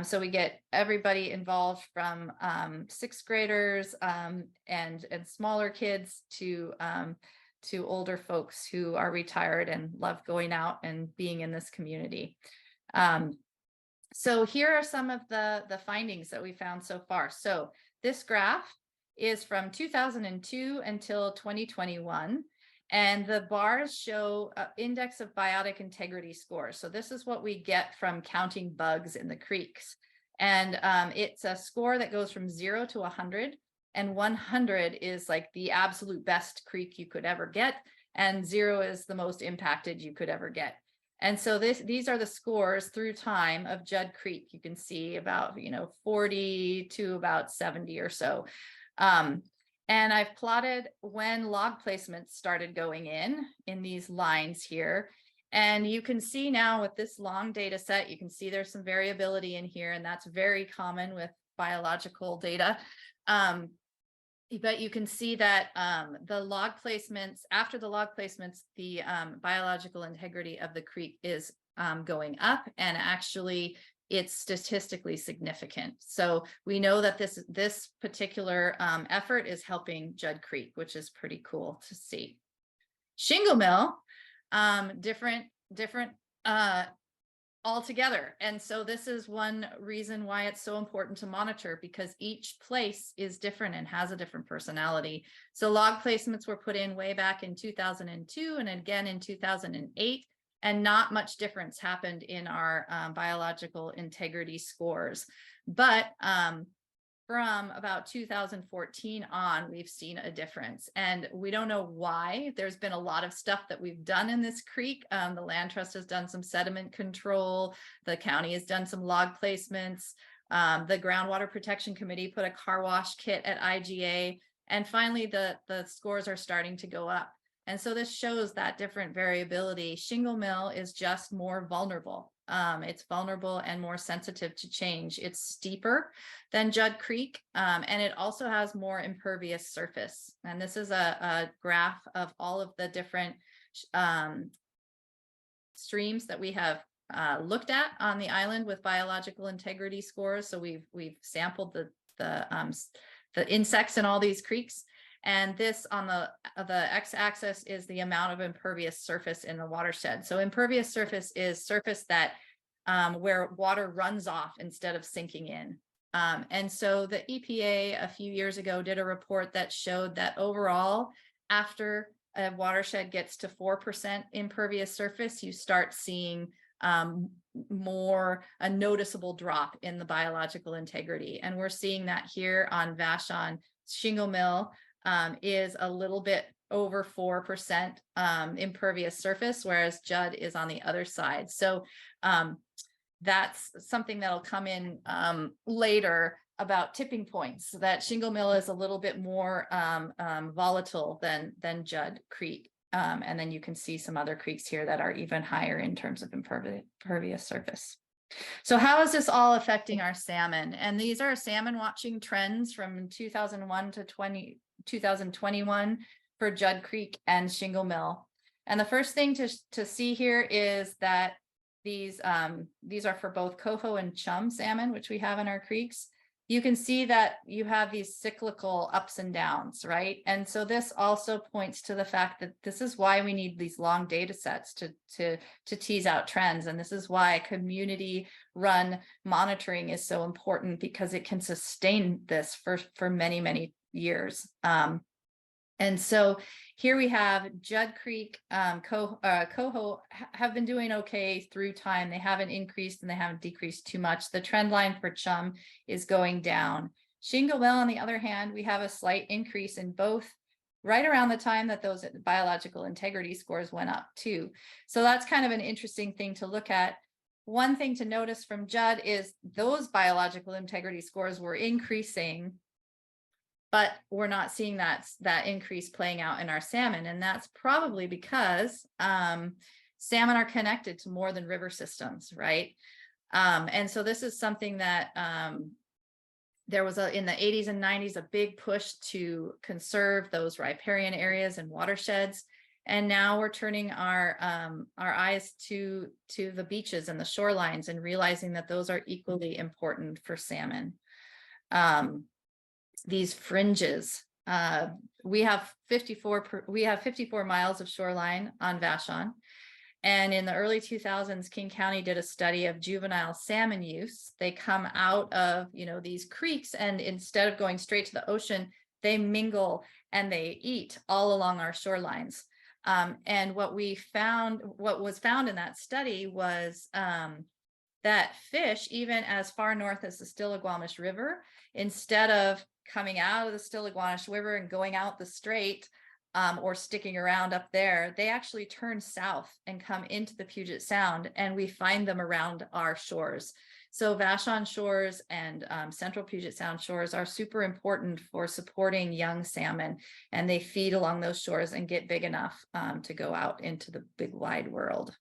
So we get everybody involved from sixth graders and smaller kids to older folks who are retired and love going out and being in this community. So here are some of the findings that we found so far. So this graph is from 2002 until 2021. And the bars show index of biotic integrity score. So this is what we get from counting bugs in the creeks. And it's a score that goes from 0 to 100. And 100 is like the absolute best creek you could ever get. And 0 is the most impacted you could ever get. And so these are the scores through time of Judd Creek. You can see about 40 to about 70 or so. And I've plotted when log placements started going in these lines here. And you can see now with this long data set, you can see there's some variability in here, and that's very common with biological data. But you can see that the log placements, after the log placements, the biological integrity of the creek is going up, and actually it's statistically significant. So we know that this particular effort is helping Judd Creek, which is pretty cool to see. Shingle mill, different altogether. And so this is one reason why it's so important to monitor, because each place is different and has a different personality. So log placements were put in way back in 2002 and again in 2008. And not much difference happened in our biological integrity scores. But from about 2014 on, we've seen a difference. And we don't know why. There's been a lot of stuff that we've done in this creek. The Land Trust has done some sediment control. The county has done some log placements. The Groundwater Protection Committee put a car wash kit at IGA. And finally, the scores are starting to go up. And so this shows that different variability. Shingle mill is just more vulnerable. It's vulnerable and more sensitive to change. It's steeper than Judd Creek, and it also has more impervious surface. And this is a graph of all of the different streams that we have looked at on the island with biological integrity scores. So we've sampled the insects in all these creeks. And this on the x-axis is the amount of impervious surface in the watershed. So impervious surface is surface that where water runs off instead of sinking in. And so the EPA a few years ago did a report that showed that overall, after a watershed gets to 4% impervious surface, you start seeing a noticeable drop in the biological integrity. And we're seeing that here on Vashon. Shingle mill is a little bit over 4% impervious surface, whereas Judd is on the other side. So that's something that'll come in later about tipping points, so that Shingle mill is a little bit more volatile than Judd Creek. And then you can see some other creeks here that are even higher in terms of impervious surface. So how is this all affecting our salmon? And these are salmon watching trends from 2001 to 2021 for Judd Creek and Shingle mill. And the first thing to see here is that these are for both coho and chum salmon, which we have in our creeks. you can see that you have these cyclical ups and downs, right? And so this also points to the fact that this is why we need these long data sets to tease out trends. And this is why community run monitoring is so important, because it can sustain this for many, many years. And so here we have Judd Creek, Coho have been doing okay through time. They haven't increased and they haven't decreased too much. The trend line for chum is going down. Shingle Mill, on the other hand, we have a slight increase in both right around the time that those biological integrity scores went up too. So that's kind of an interesting thing to look at. One thing to notice from Judd is those biological integrity scores were increasing, but we're not seeing that increase playing out in our salmon. And that's probably because salmon are connected to more than river systems, right? And so this is something that there was in the 80s and 90s, a big push to conserve those riparian areas and watersheds. And now we're turning our eyes to the beaches and the shorelines and realizing that those are equally important for salmon. These fringes, we have 54 miles of shoreline on Vashon. And in the early 2000s, King County did a study of juvenile salmon use. They come out of, these creeks, and instead of going straight to the ocean, they mingle and they eat all along our shorelines. And what was found in that study was that fish, even as far north as the Stillaguamish River, instead of coming out of the Stillaguamish River and going out the strait or sticking around up there, they actually turn south and come into the Puget Sound, and we find them around our shores. So Vashon shores and central Puget Sound shores are super important for supporting young salmon, and they feed along those shores and get big enough to go out into the big wide world.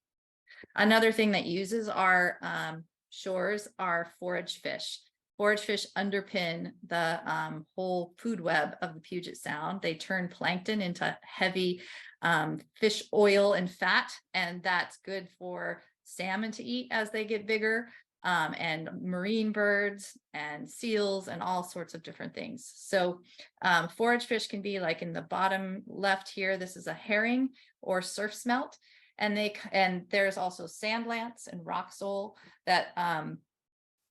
Another thing that uses our shores are forage fish. Forage fish underpin the whole food web of the Puget Sound. They turn plankton into heavy fish oil and fat, and that's good for salmon to eat as they get bigger, and marine birds and seals and all sorts of different things. So forage fish can be like in the bottom left here. This is a herring or surf smelt, and there's also sand lance and rock sole that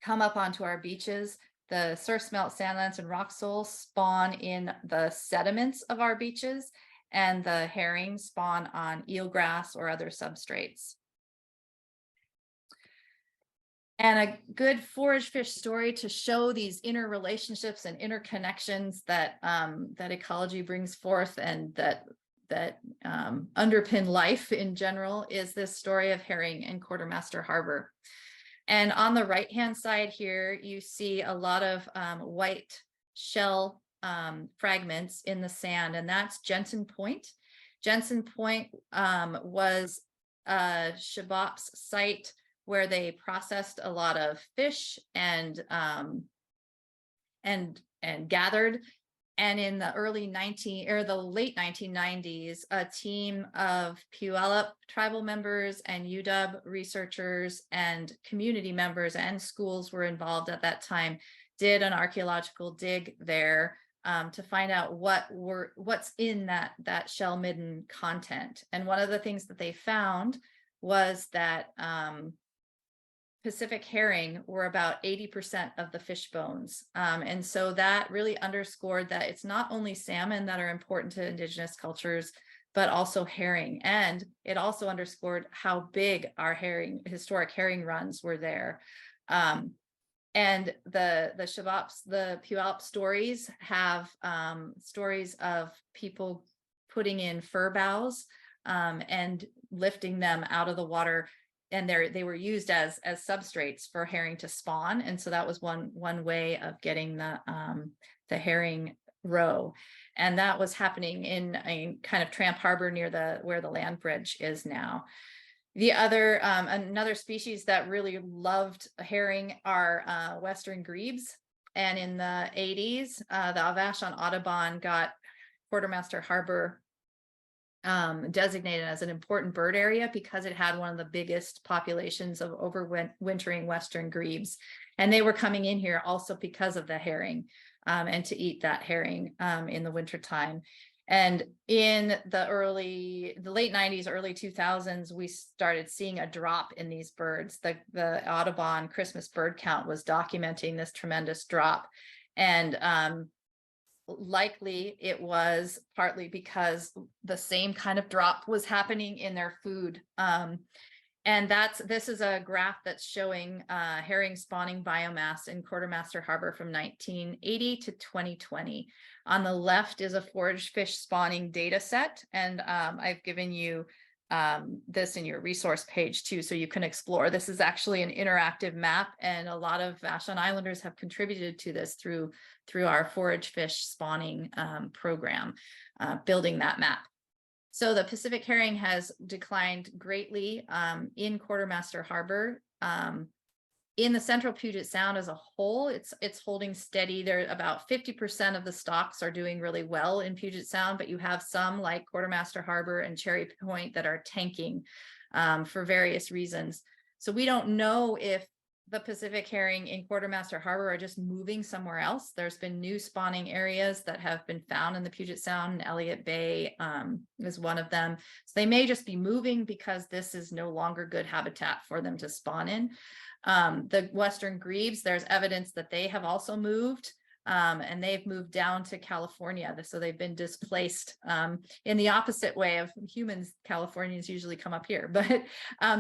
come up onto our beaches. The surf smelt, sand lance, and rock sole spawn in the sediments of our beaches, and the herring spawn on eelgrass or other substrates. And a good forage fish story to show these interrelationships and interconnections that that ecology brings forth and that underpin life in general is this story of herring in Quartermaster Harbor. And on the right-hand side here, you see a lot of white shell fragments in the sand, and that's Jensen Point. Jensen Point was a Shabop's site where they processed a lot of fish and gathered. And in the late 1990s, a team of Puyallup tribal members and UW researchers and community members and schools were involved at that time, did an archaeological dig there to find out what's in that shell midden content. And one of the things that they found was that Pacific herring were about 80% of the fish bones. And so that really underscored that it's not only salmon that are important to indigenous cultures, but also herring. And it also underscored how big our historic herring runs were there. And the Shabops, the Puyallup stories have stories of people putting in fir boughs and lifting them out of the water, and they were used as substrates for herring to spawn. And so that was one way of getting the herring roe. And that was happening in a kind of Tramp Harbor near where the land bridge is now. The other, another species that really loved herring are Western grebes. And in the 80s, the Vashon Audubon got Quartermaster Harbor designated as an important bird area because it had one of the biggest populations of overwintering western grebes. And they were coming in here also because of the herring, and to eat that herring in the wintertime. And in the late 90s, early 2000s, we started seeing a drop in these birds. The Audubon Christmas bird count was documenting this tremendous drop. And likely it was partly because the same kind of drop was happening in their food. And this is a graph that's showing herring spawning biomass in Quartermaster Harbor from 1980 to 2020. On the left is a forage fish spawning data set. And I've given you this in your resource page too, so you can explore. This is actually an interactive map, and a lot of Vashon Islanders have contributed to this through our forage fish spawning program, building that map. So the Pacific herring has declined greatly in Quartermaster Harbor. In the central Puget Sound as a whole, it's holding steady. There about 50% of the stocks are doing really well in Puget Sound, but you have some like Quartermaster Harbor and Cherry Point that are tanking for various reasons. So we don't know if the Pacific herring in Quartermaster Harbor are just moving somewhere else. There's been new spawning areas that have been found in the Puget Sound, and Elliott Bay is one of them. So they may just be moving because this is no longer good habitat for them to spawn in. The western grebes, there's evidence that they have also moved, and they've moved down to California. So they've been displaced in the opposite way of humans. Californians usually come up here, but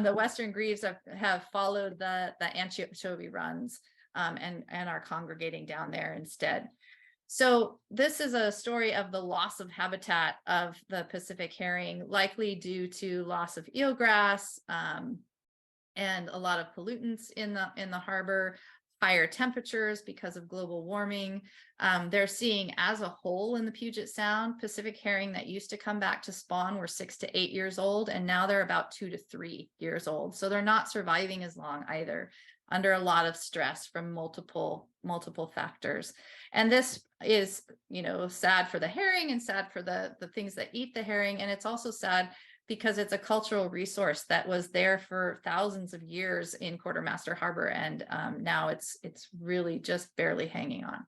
the western grebes have followed the anchovy runs and are congregating down there instead. So this is a story of the loss of habitat of the Pacific herring, likely due to loss of eelgrass, and a lot of pollutants in the harbor, higher temperatures because of global warming. They're seeing as a whole in the Puget Sound, Pacific herring that used to come back to spawn were 6 to 8 years old, and now they're about 2 to 3 years old. So they're not surviving as long either, under a lot of stress from multiple factors. And this is, sad for the herring and sad for the things that eat the herring. And it's also sad because it's a cultural resource that was there for thousands of years in Quartermaster Harbor, and now it's really just barely hanging on.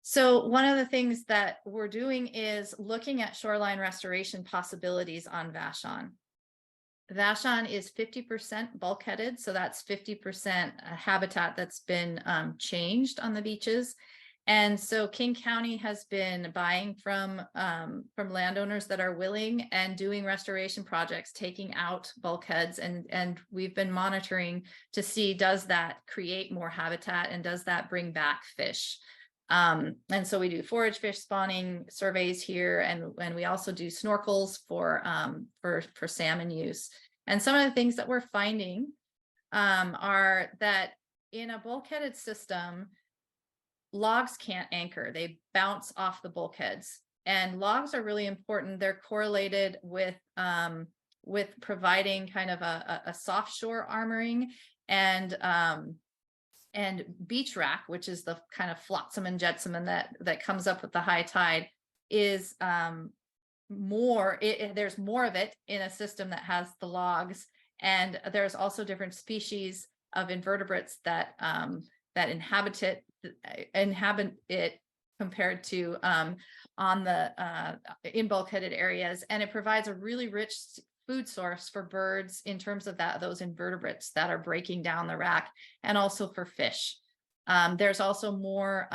So one of the things that we're doing is looking at shoreline restoration possibilities on Vashon. Vashon is 50% bulkheaded, so that's 50% habitat that's been changed on the beaches. And so King County has been buying from landowners that are willing and doing restoration projects, taking out bulkheads, and we've been monitoring to see, does that create more habitat and does that bring back fish? And so we do forage fish spawning surveys here, and we also do snorkels for salmon use. And some of the things that we're finding are that in a bulkheaded system, logs can't anchor. They bounce off the bulkheads, and logs are really important. They're correlated with providing kind of a soft shore armoring, and beach wrack, which is the kind of flotsam and jetsam that comes up with the high tide, is there's more of it in a system that has the logs. And there's also different species of invertebrates that inhabit it compared to in bulkheaded areas, and it provides a really rich food source for birds in terms of those invertebrates that are breaking down the rack, and also for fish. There's also more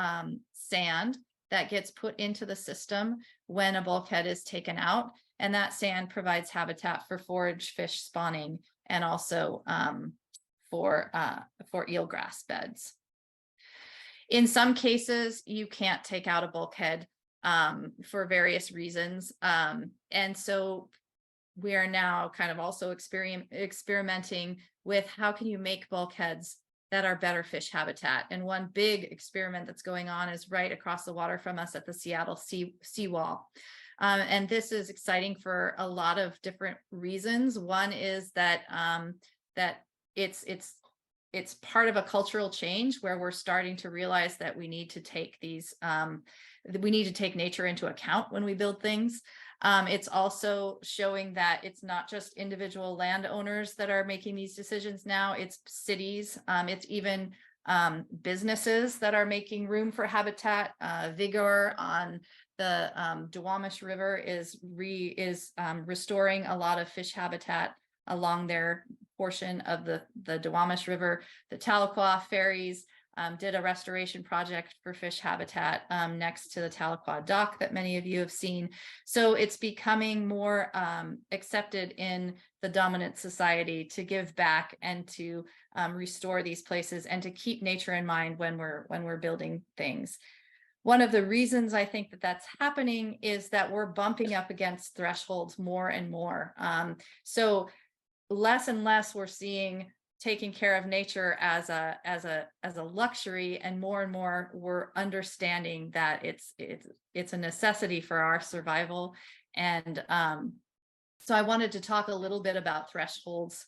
sand that gets put into the system when a bulkhead is taken out, and that sand provides habitat for forage fish spawning, and also for eelgrass beds. In some cases, you can't take out a bulkhead for various reasons. And so we are now kind of also experimenting with how can you make bulkheads that are better fish habitat. And one big experiment that's going on is right across the water from us at the Seattle seawall. And this is exciting for a lot of different reasons. One is that it's part of a cultural change where we're starting to realize that we need to take nature into account when we build things. It's also showing that it's not just individual landowners that are making these decisions now, it's cities, it's even businesses that are making room for habitat. Vigor on the Duwamish River is restoring a lot of fish habitat along their portion of the Duwamish River. The Tahlequah ferries did a restoration project for fish habitat next to the Tahlequah dock that many of you have seen. So it's becoming more accepted in the dominant society to give back and to restore these places and to keep nature in mind when we're building things. One of the reasons I think that that's happening is that we're bumping up against thresholds more and more. So less and less we're seeing taking care of nature as a luxury, and more we're understanding that it's a necessity for our survival. And so I wanted to talk a little bit about thresholds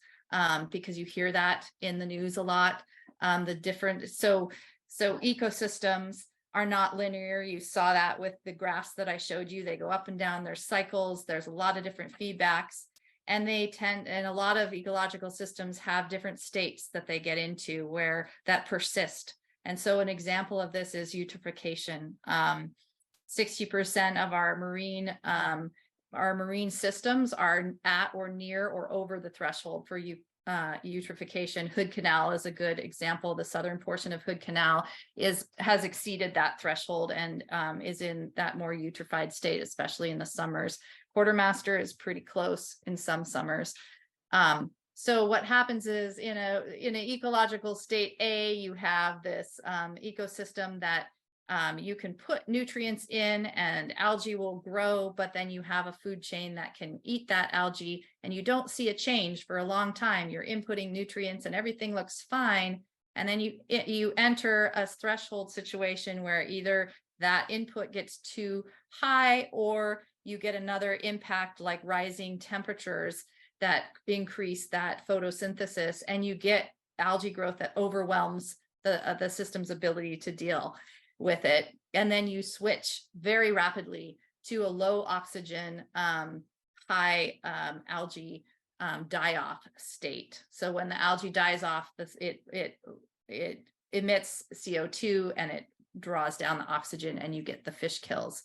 because you hear that in the news a lot. So ecosystems are not linear. You saw that with the graphs that I showed you. They go up and down. There's cycles. There's a lot of different feedbacks. And a lot of ecological systems have different states that they get into where that persist. And so an example of this is eutrophication. 60% of our marine systems are at or near or over the threshold for eutrophication. Hood Canal is a good example. The southern portion of Hood Canal has exceeded that threshold and is in that more eutrophied state, especially in the summers. Quartermaster is pretty close in some summers. So what happens is in an ecological state A, you have this ecosystem that you can put nutrients in and algae will grow, but then you have a food chain that can eat that algae and you don't see a change for a long time. You're inputting nutrients and everything looks fine. And then you enter a threshold situation where either that input gets too high or you get another impact like rising temperatures that increase that photosynthesis, and you get algae growth that overwhelms the system's ability to deal with it. And then you switch very rapidly to a low oxygen, high algae die-off state. So when the algae dies off, it emits CO2 and it draws down the oxygen and you get the fish kills.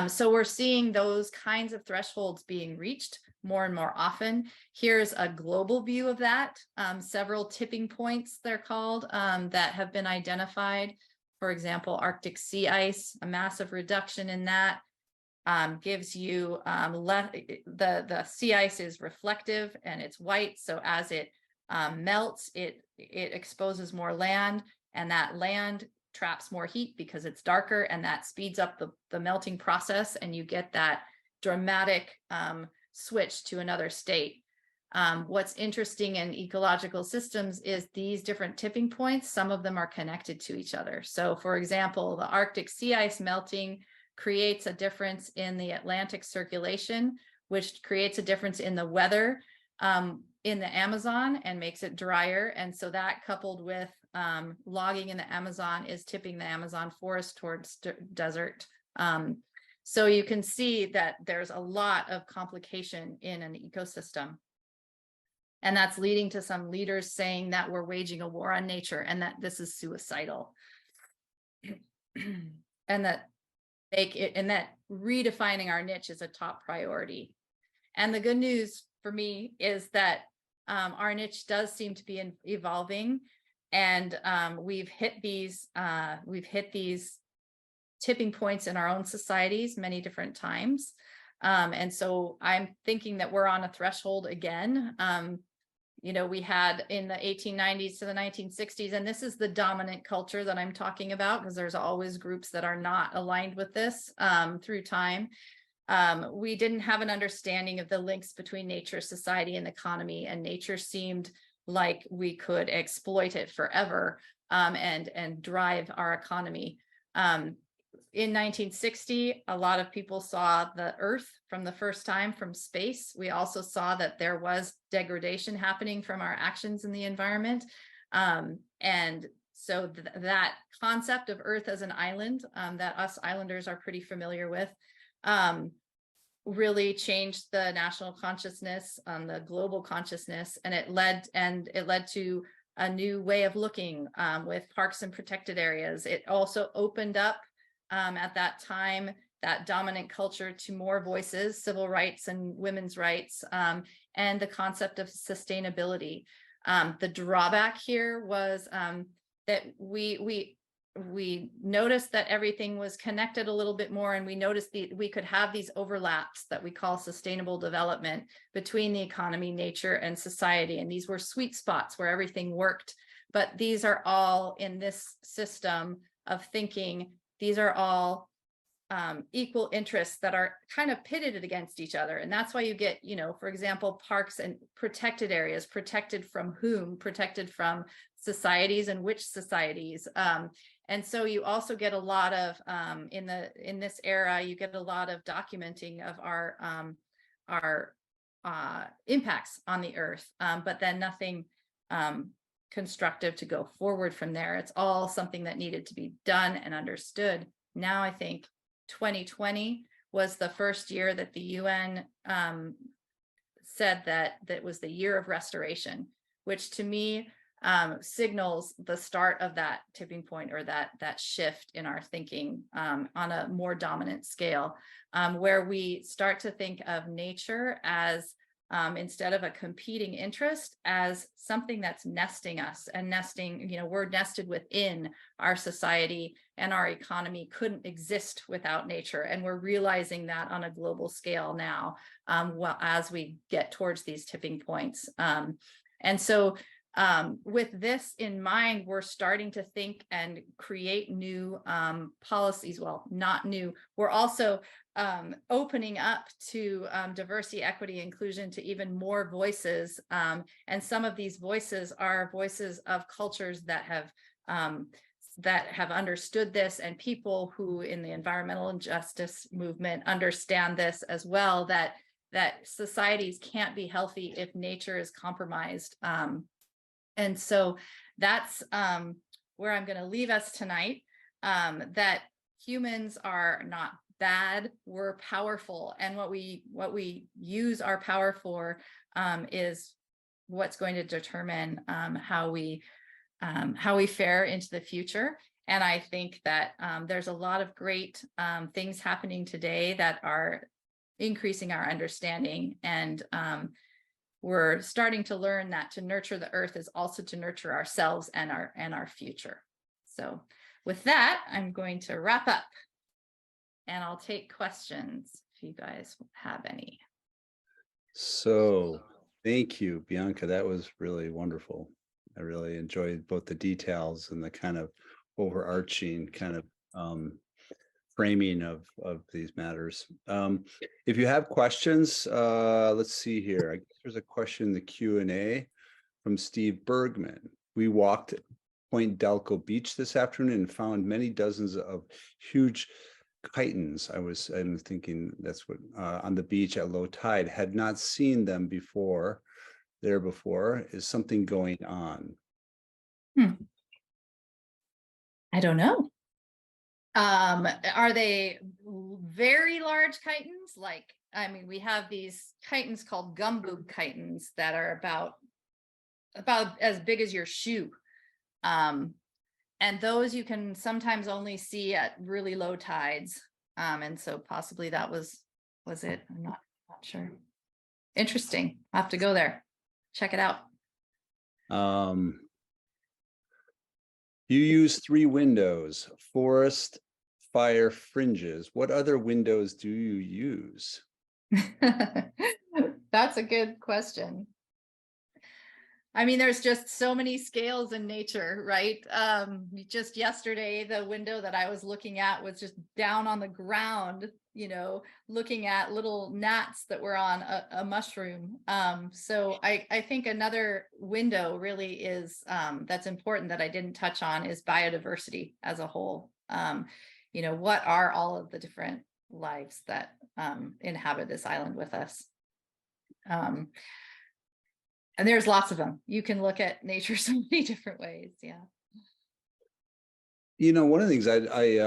So we're seeing those kinds of thresholds being reached more and more often. Here's a global view of that. Several tipping points, they're called, that have been identified. For example, Arctic sea ice, a massive reduction in that gives you the sea ice is reflective and it's white. So as it melts, it exposes more land, and that land traps more heat because it's darker, and that speeds up the melting process, and you get that dramatic switch to another state. What's interesting in ecological systems is these different tipping points, some of them are connected to each other. So for example, the Arctic sea ice melting creates a difference in the Atlantic circulation, which creates a difference in the weather in the Amazon and makes it drier. And so that, coupled with logging in the Amazon, is tipping the Amazon forest towards desert. So you can see that there's a lot of complication in an ecosystem. And that's leading to some leaders saying that we're waging a war on nature and that this is suicidal. And that redefining our niche is a top priority. And the good news for me is that our niche does seem to be evolving, and we've hit these tipping points in our own societies many different times. And so I'm thinking that we're on a threshold again. We had in the 1890s to the 1960s, and this is the dominant culture that I'm talking about, because there's always groups that are not aligned with this through time. We didn't have an understanding of the links between nature, society, and economy, and nature seemed like we could exploit it forever and drive our economy. In 1960, a lot of people saw the Earth from the first time from space. We also saw that there was degradation happening from our actions in the environment. And so that concept of Earth as an island that us islanders are pretty familiar with really changed the national consciousness, the global consciousness, and it led to a new way of looking with parks and protected areas. It also opened up at that time that dominant culture to more voices, civil rights and women's rights, and the concept of sustainability. The drawback here was that we noticed that everything was connected a little bit more, and we noticed we could have these overlaps that we call sustainable development between the economy, nature, and society. And these were sweet spots where everything worked. But these are all in this system of thinking. These are all equal interests that are kind of pitted against each other. And that's why you get, for example, parks and protected areas. Protected from whom? Protected from societies, and which societies? And so you also get a lot of in this era, you get a lot of documenting of our impacts on the earth, but then nothing constructive to go forward from there. It's all something that needed to be done and understood. Now I think 2020 was the first year that the UN said that was the year of restoration, which to me signals the start of that tipping point, or that shift in our thinking on a more dominant scale, where we start to think of nature as instead of a competing interest, as something that's nesting us and nesting, we're nested within our society, and our economy couldn't exist without nature. And we're realizing that on a global scale now, as we get towards these tipping points. And so with this in mind, we're starting to think and create new policies. Well, not new. We're also opening up to diversity, equity, inclusion, to even more voices. And some of these voices are voices of cultures that have understood this, and people who in the environmental injustice movement understand this as well, that societies can't be healthy if nature is compromised. And so that's where I'm going to leave us tonight, that humans are not bad, we're powerful. And what we use our power for is what's going to determine how we fare into the future. And I think that there's a lot of great things happening today that are increasing our understanding, and we're starting to learn that to nurture the earth is also to nurture ourselves and our future. So with that, I'm going to wrap up, and I'll take questions if you guys have any. So thank you, Bianca. That was really wonderful. I really enjoyed both the details and the kind of overarching kind of framing of these matters. If you have questions, let's see here. I guess there's a question in the Q&A from Steve Bergman. We walked Point Delco Beach this afternoon and found many dozens of huge chitons. I'm thinking that's what on the beach at low tide. Had not seen them before. Is something going on? I don't know. Are they very large chitons? We have these chitons called gumboob chitons that are about as big as your shoe. And those you can sometimes only see at really low tides. And so possibly that was it. I'm not sure. Interesting. I'll have to go there. Check it out. You use 3 windows: forest, fire, fringes. What other windows do you use? That's a good question. I mean, there's just so many scales in nature, right? Just yesterday, the window that I was looking at was just down on the ground, looking at little gnats that were on a mushroom. So I think another window really is that's important that I didn't touch on is biodiversity as a whole. What are all of the different lives that inhabit this island with us? And there's lots of them. You can look at nature so many different ways. Yeah. One of the things I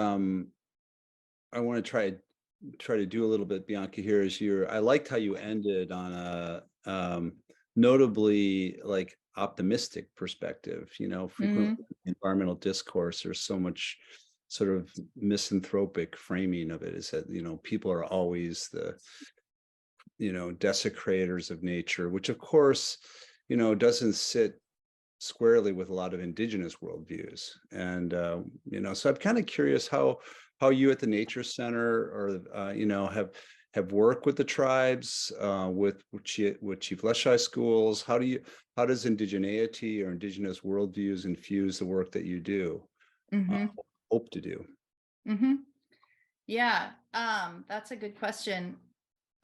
want to try try to do a little bit, Bianca, here is I liked how you ended on a notably like optimistic perspective. Frequently in environmental discourse, there's so much sort of misanthropic framing of it, is that, people are always the, desecrators of nature, which of course, doesn't sit squarely with a lot of indigenous worldviews. And, so I'm kind of curious how you at the Nature Center, or, have worked with the tribes, with Chief Leshai schools. How does indigeneity or indigenous worldviews infuse the work that you do, hope to do? Yeah, that's a good question.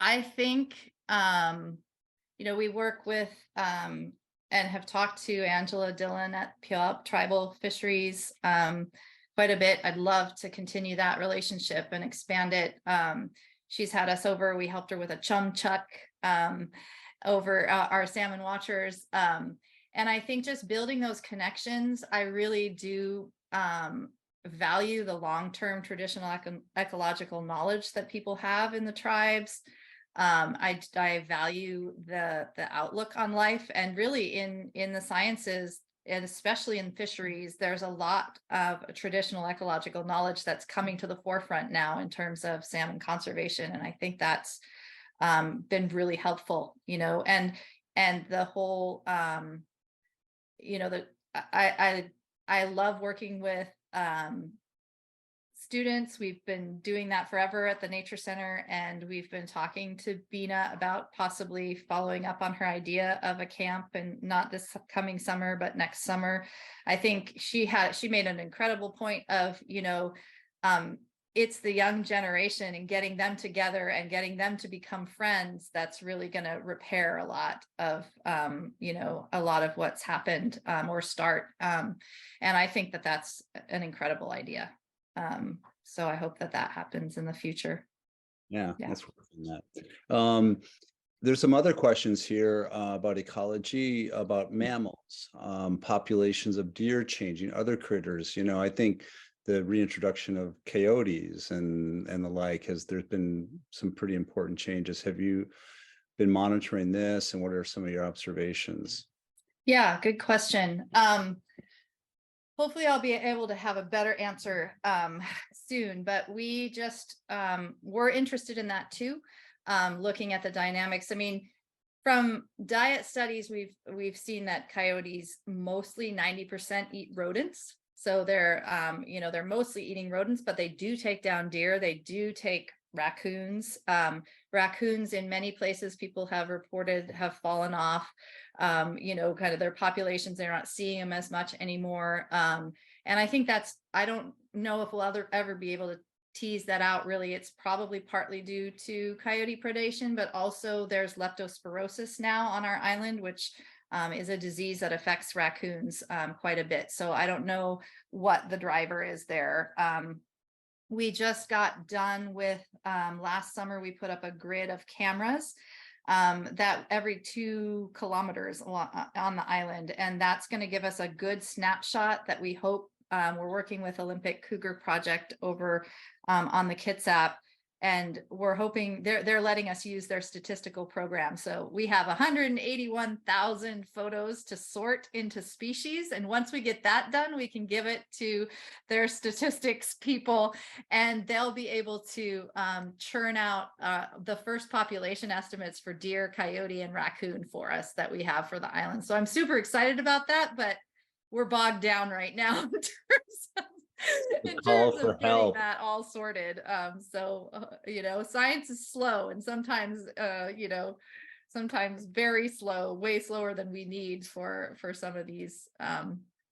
I think, we work with, and have talked to Angela Dillon at Puyallup Tribal Fisheries quite a bit. I'd love to continue that relationship and expand it. She's had us over. We helped her with a chum chuck over our salmon watchers. And I think just building those connections, I really do value the long-term traditional ecological knowledge that people have in the tribes. I value the outlook on life, and really in the sciences, and especially in fisheries, there's a lot of traditional ecological knowledge that's coming to the forefront now in terms of salmon conservation. And I think that's been really helpful, and the whole, I love working with students. We've been doing that forever at the Nature Center, and we've been talking to Bina about possibly following up on her idea of a camp, and not this coming summer, but next summer. I think she made an incredible point of, it's the young generation and getting them together and getting them to become friends that's really going to repair a lot of, a lot of what's happened, or start. And I think that that's an incredible idea. So I hope that happens in the future. Yeah. That's that. There's some other questions here about ecology, about mammals, populations of deer changing, other critters. I think the reintroduction of coyotes and the like, there's been some pretty important changes. Have you been monitoring this, and what are some of your observations? Yeah, good question. Hopefully I'll be able to have a better answer soon, but we just were interested in that too, looking at the dynamics. I mean, from diet studies, we've seen that coyotes mostly 90% eat rodents. So they're mostly eating rodents, but they do take down deer. They do take raccoons. Raccoons in many places people have reported have fallen off. Kind of their populations, they're not seeing them as much anymore. And I think I don't know if we'll ever be able to tease that out. Really, it's probably partly due to coyote predation, but also there's leptospirosis now on our island, which is a disease that affects raccoons quite a bit. So I don't know what the driver is there. We just got done with, last summer, we put up a grid of cameras that every 2 kilometers on the island. And that's going to give us a good snapshot that we hope, we're working with Olympic Cougar Project over on the Kitsap. And we're hoping they're letting us use their statistical program. So we have 181,000 photos to sort into species. And once we get that done, we can give it to their statistics people, and they'll be able to churn out the first population estimates for deer, coyote, and raccoon for us that we have for the island. So I'm super excited about that, but we're bogged down right now in terms of getting that all sorted. Science is slow, and sometimes, sometimes very slow, way slower than we need for some of these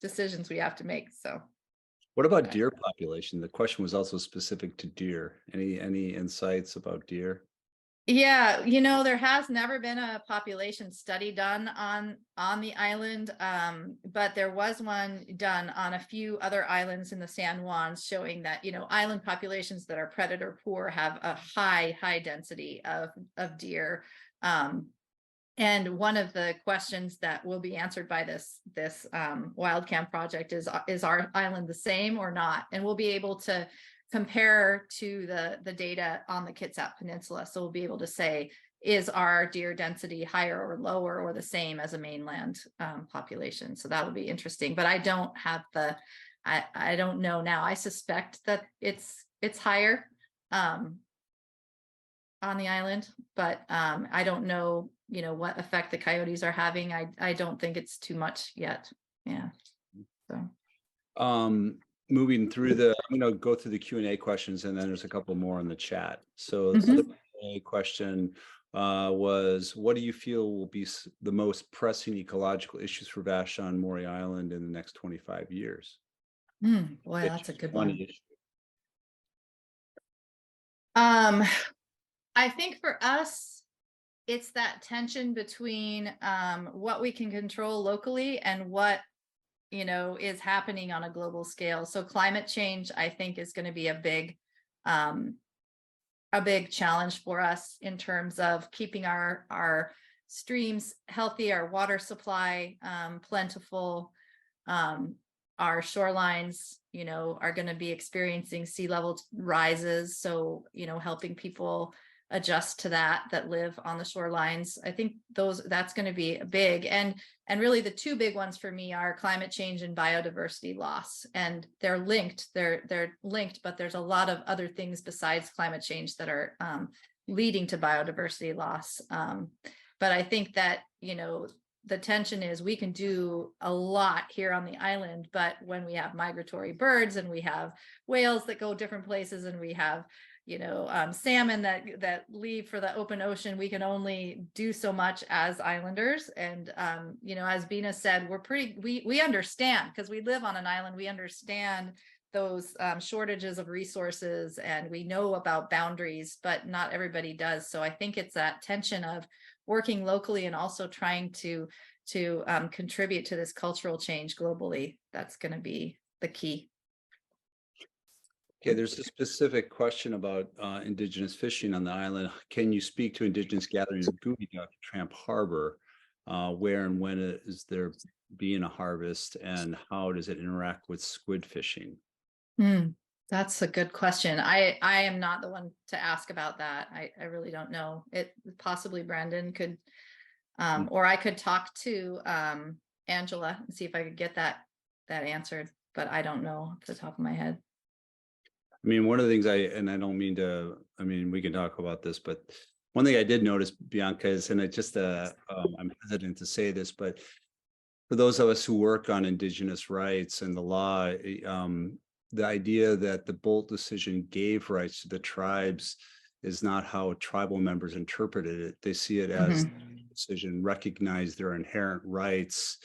decisions we have to make. So what about deer population? The question was also specific to deer. Any insights about deer? Yeah, there has never been a population study done on the island, but there was one done on a few other islands in the San Juans, showing that, island populations that are predator poor have a high density of deer. And one of the questions that will be answered by this Wild Camp project is our island the same or not? And we'll be able to compare to the data on the Kitsap Peninsula. So we'll be able to say, is our deer density higher or lower or the same as a mainland population? So that'll be interesting, but I don't have I don't know now. I suspect that it's higher on the island, but I don't know, what effect the coyotes are having. I don't think it's too much yet. Yeah. So. Moving through I'm going to go through the Q&A questions, and then there's a couple more in the chat. So Mhm. the Q&A question was, what do you feel will be the most pressing ecological issues for Vashon Maury Island in the next 25 years? Boy, that's a good One one. issue. I think for us, it's that tension between what we can control locally and what is happening on a global scale. So climate change, I think, is going to be a big challenge for us in terms of keeping our streams healthy, our water supply plentiful. Our shorelines, are going to be experiencing sea level rises. So, helping people adjust to that live on the shorelines. I think that's going to be big. And really the two big ones for me are climate change and biodiversity loss. And they're linked, they're linked, but there's a lot of other things besides climate change that are leading to biodiversity loss. But I think that, the tension is we can do a lot here on the island, but when we have migratory birds and we have whales that go different places and we have salmon that leave for the open ocean, we can only do so much as islanders. And as Bina said, we understand, because we live on an island, we understand those shortages of resources, and we know about boundaries, but not everybody does. So I think it's that tension of working locally and also trying to contribute to this cultural change globally. That's going to be the key. Okay, there's a specific question about indigenous fishing on the island. Can you speak to indigenous gathering of gooey duck at Tramp Harbor? Where and when is there being a harvest, and how does it interact with squid fishing? That's a good question. I am not the one to ask about that. I really don't know. It possibly Brandon could, or I could talk to Angela and see if I could get that answered, but I don't know off the top of my head. I mean, one of the things I don't mean to, we can talk about this, but one thing I did notice, Bianca, is, and it just, I'm hesitant to say this, but for those of us who work on indigenous rights and the law, the idea that the Bolt decision gave rights to the tribes is not how tribal members interpreted it. They see it as the decision recognized their inherent rights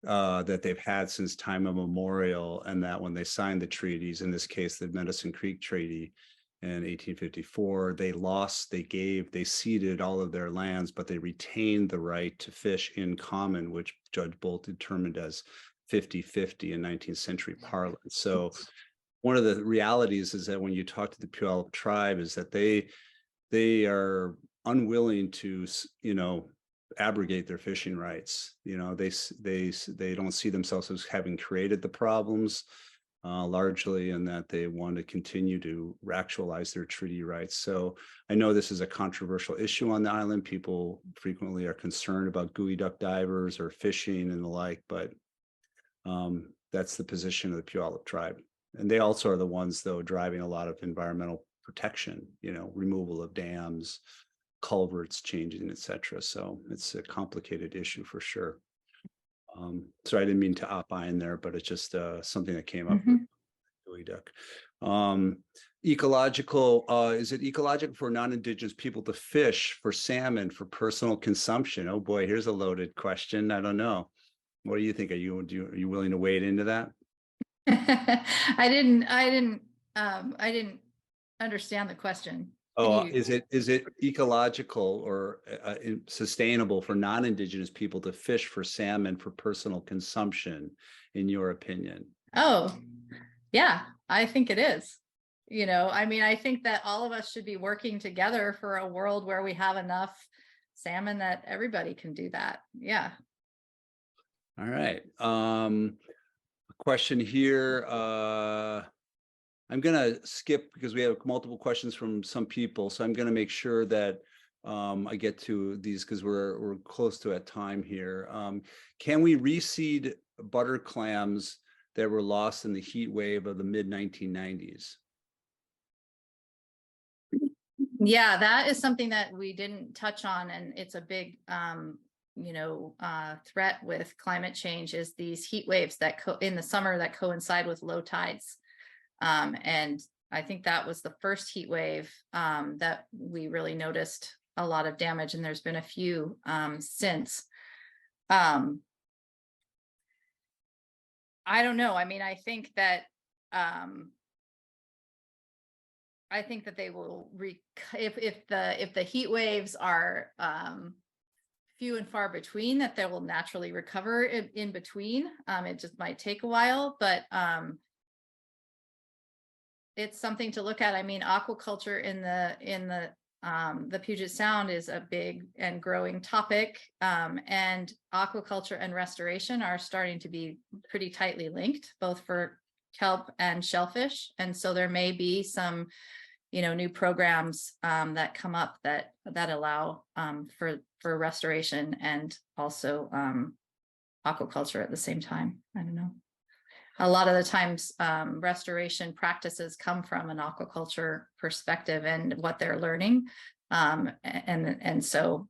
that they've had since time immemorial, and that when they signed the treaties, in this case, the Medicine Creek Treaty in 1854, they ceded all of their lands, but they retained the right to fish in common, which Judge Bolt determined as 50-50 in 19th century parlance. So one of the realities is that when you talk to the Puyallup tribe, is that they are unwilling to, abrogate their fishing rights. They don't see themselves as having created the problems largely, and that they want to continue to actualize their treaty rights. So I know this is a controversial issue on the island. People frequently are concerned about gooey duck divers or fishing and the like, but that's the position of the Puyallup tribe. And they also are the ones, though, driving a lot of environmental protection, removal of dams, culverts changing, etc. So it's a complicated issue for sure. So I didn't mean to op in there, but it's just something that came up with gooey duck. Ecological, is it ecological for non-indigenous people to fish for salmon for personal consumption? Oh boy, here's a loaded question. I don't know. What do you think? Are you willing to wade into that? I didn't understand the question. Is it ecological or sustainable for non-indigenous people to fish for salmon for personal consumption, in your opinion? Oh, yeah, I think it is. I think that all of us should be working together for a world where we have enough salmon that everybody can do that. Yeah. All right. A question here. I'm going to skip because we have multiple questions from some people. So I'm going to make sure that I get to these because we're close to at time here. Can we reseed butter clams that were lost in the heat wave of the mid 1990s? Yeah, that is something that we didn't touch on, and it's a big threat with climate change is these heat waves that in the summer that coincide with low tides. And I think that was the first heat wave that we really noticed a lot of damage, and there's been a few since. I don't know. I mean, I think that they will if the heat waves are few and far between, that they will naturally recover in between. It just might take a while, but it's something to look at. I mean, aquaculture in the Puget Sound is a big and growing topic, and aquaculture and restoration are starting to be pretty tightly linked, both for kelp and shellfish. And so there may be some, new programs that come up that allow for restoration and also aquaculture at the same time. I don't know. A lot of the times restoration practices come from an aquaculture perspective and what they're learning. And so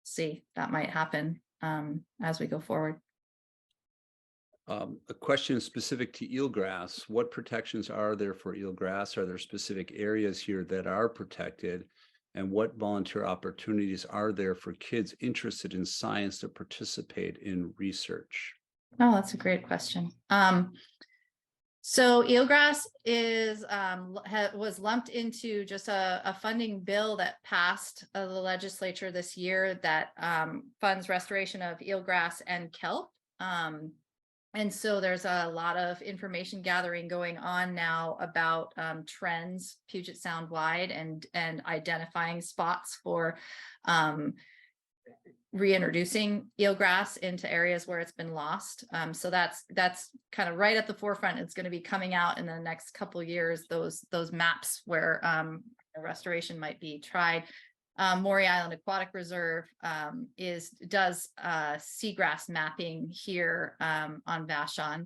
see, that might happen as we go forward. A question specific to eelgrass. What protections are there for eelgrass? Are there specific areas here that are protected? And what volunteer opportunities are there for kids interested in science to participate in research? Oh, that's a great question. So eelgrass was lumped into just a funding bill that passed the legislature this year that funds restoration of eelgrass and kelp. And so there's a lot of information gathering going on now about trends Puget Sound wide and identifying spots for reintroducing eelgrass into areas where it's been lost. So that's kind of right at the forefront. It's going to be coming out in the next couple of years, those maps where restoration might be tried. Maury Island Aquatic Reserve does seagrass mapping here on Vashon.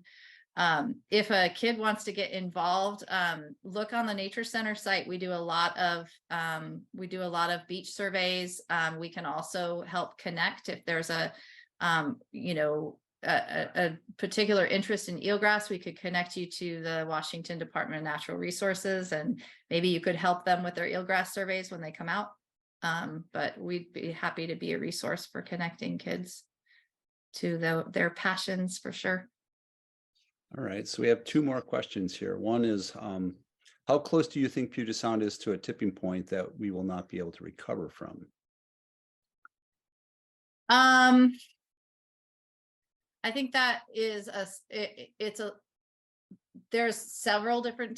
If a kid wants to get involved, look on the Nature Center site. We do a lot of beach surveys. We can also help connect if there's a particular interest in eelgrass. We could connect you to the Washington Department of Natural Resources, and maybe you could help them with their eelgrass surveys when they come out. But we'd be happy to be a resource for connecting kids to their passions for sure. All right, so we have two more questions here. One is, how close do you think Puget Sound is to a tipping point that we will not be able to recover from? I think that is there's several different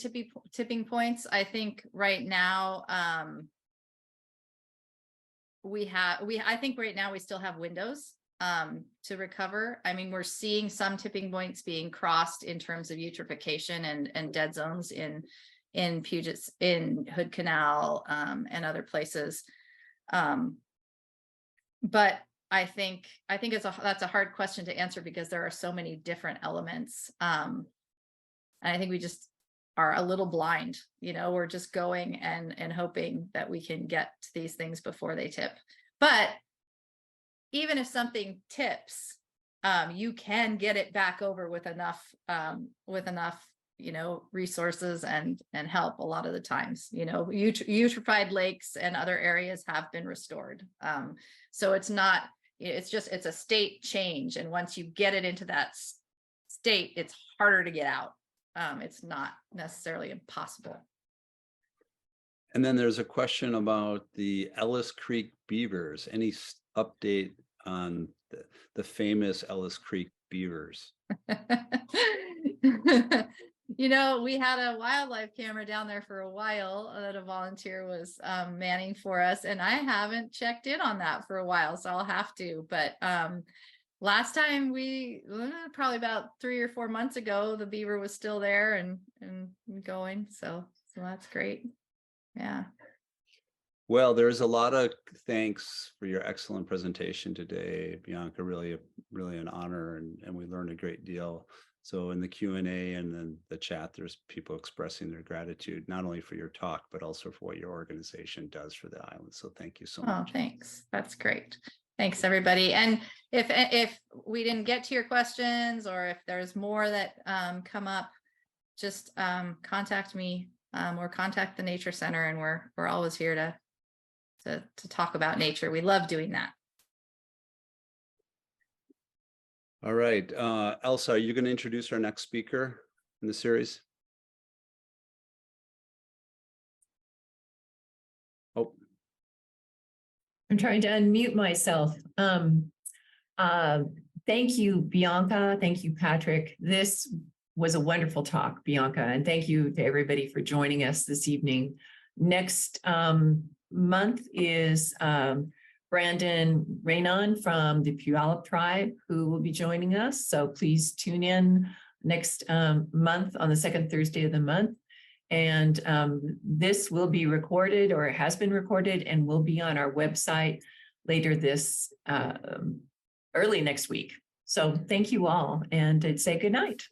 tipping points. I think right now, I think right now we still have windows to recover. I mean, we're seeing some tipping points being crossed in terms of eutrophication and dead zones in Puget, in Hood Canal and other places. But I think that's a hard question to answer because there are so many different elements. And I think we just are a little blind, we're just going and hoping that we can get to these things before they tip. But even if something tips, you can get it back over with enough resources and help a lot of the times. Eutrophied lakes and other areas have been restored. So it's not, it's a state change. And once you get it into that state, it's harder to get out. It's not necessarily impossible. And then there's a question about the Ellis Creek beavers. Any update on the famous Ellis Creek beavers? We had a wildlife camera down there for a while that a volunteer was manning for us, and I haven't checked in on that for a while, so I'll have to. But last time probably about 3 or 4 months ago, the beaver was still there and going. So that's great. Yeah. Well, there's a lot of thanks for your excellent presentation today, Bianca. Really an honor, and we learned a great deal. So in the Q&A and then the chat, there's people expressing their gratitude, not only for your talk, but also for what your organization does for the island. So thank you so Oh, much. thanks. That's great. Thanks, everybody. And if we didn't get to your questions, or if there's more that come up, just contact me or contact the Nature Center, and we're always here to talk about nature. We love doing that. All right, Elsa, are you going to introduce our next speaker in the series? Oh, I'm trying to unmute myself. Thank you, Bianca. Thank you, Patrick. This was a wonderful talk, Bianca, and thank you to everybody for joining us this evening. Next month is Brandon Raynon from the Puyallup tribe, who will be joining us. So please tune in next month on the second Thursday of the month. And this will be recorded, or it has been recorded, and will be on our website later this early next week. So thank you all, and I'd say good night.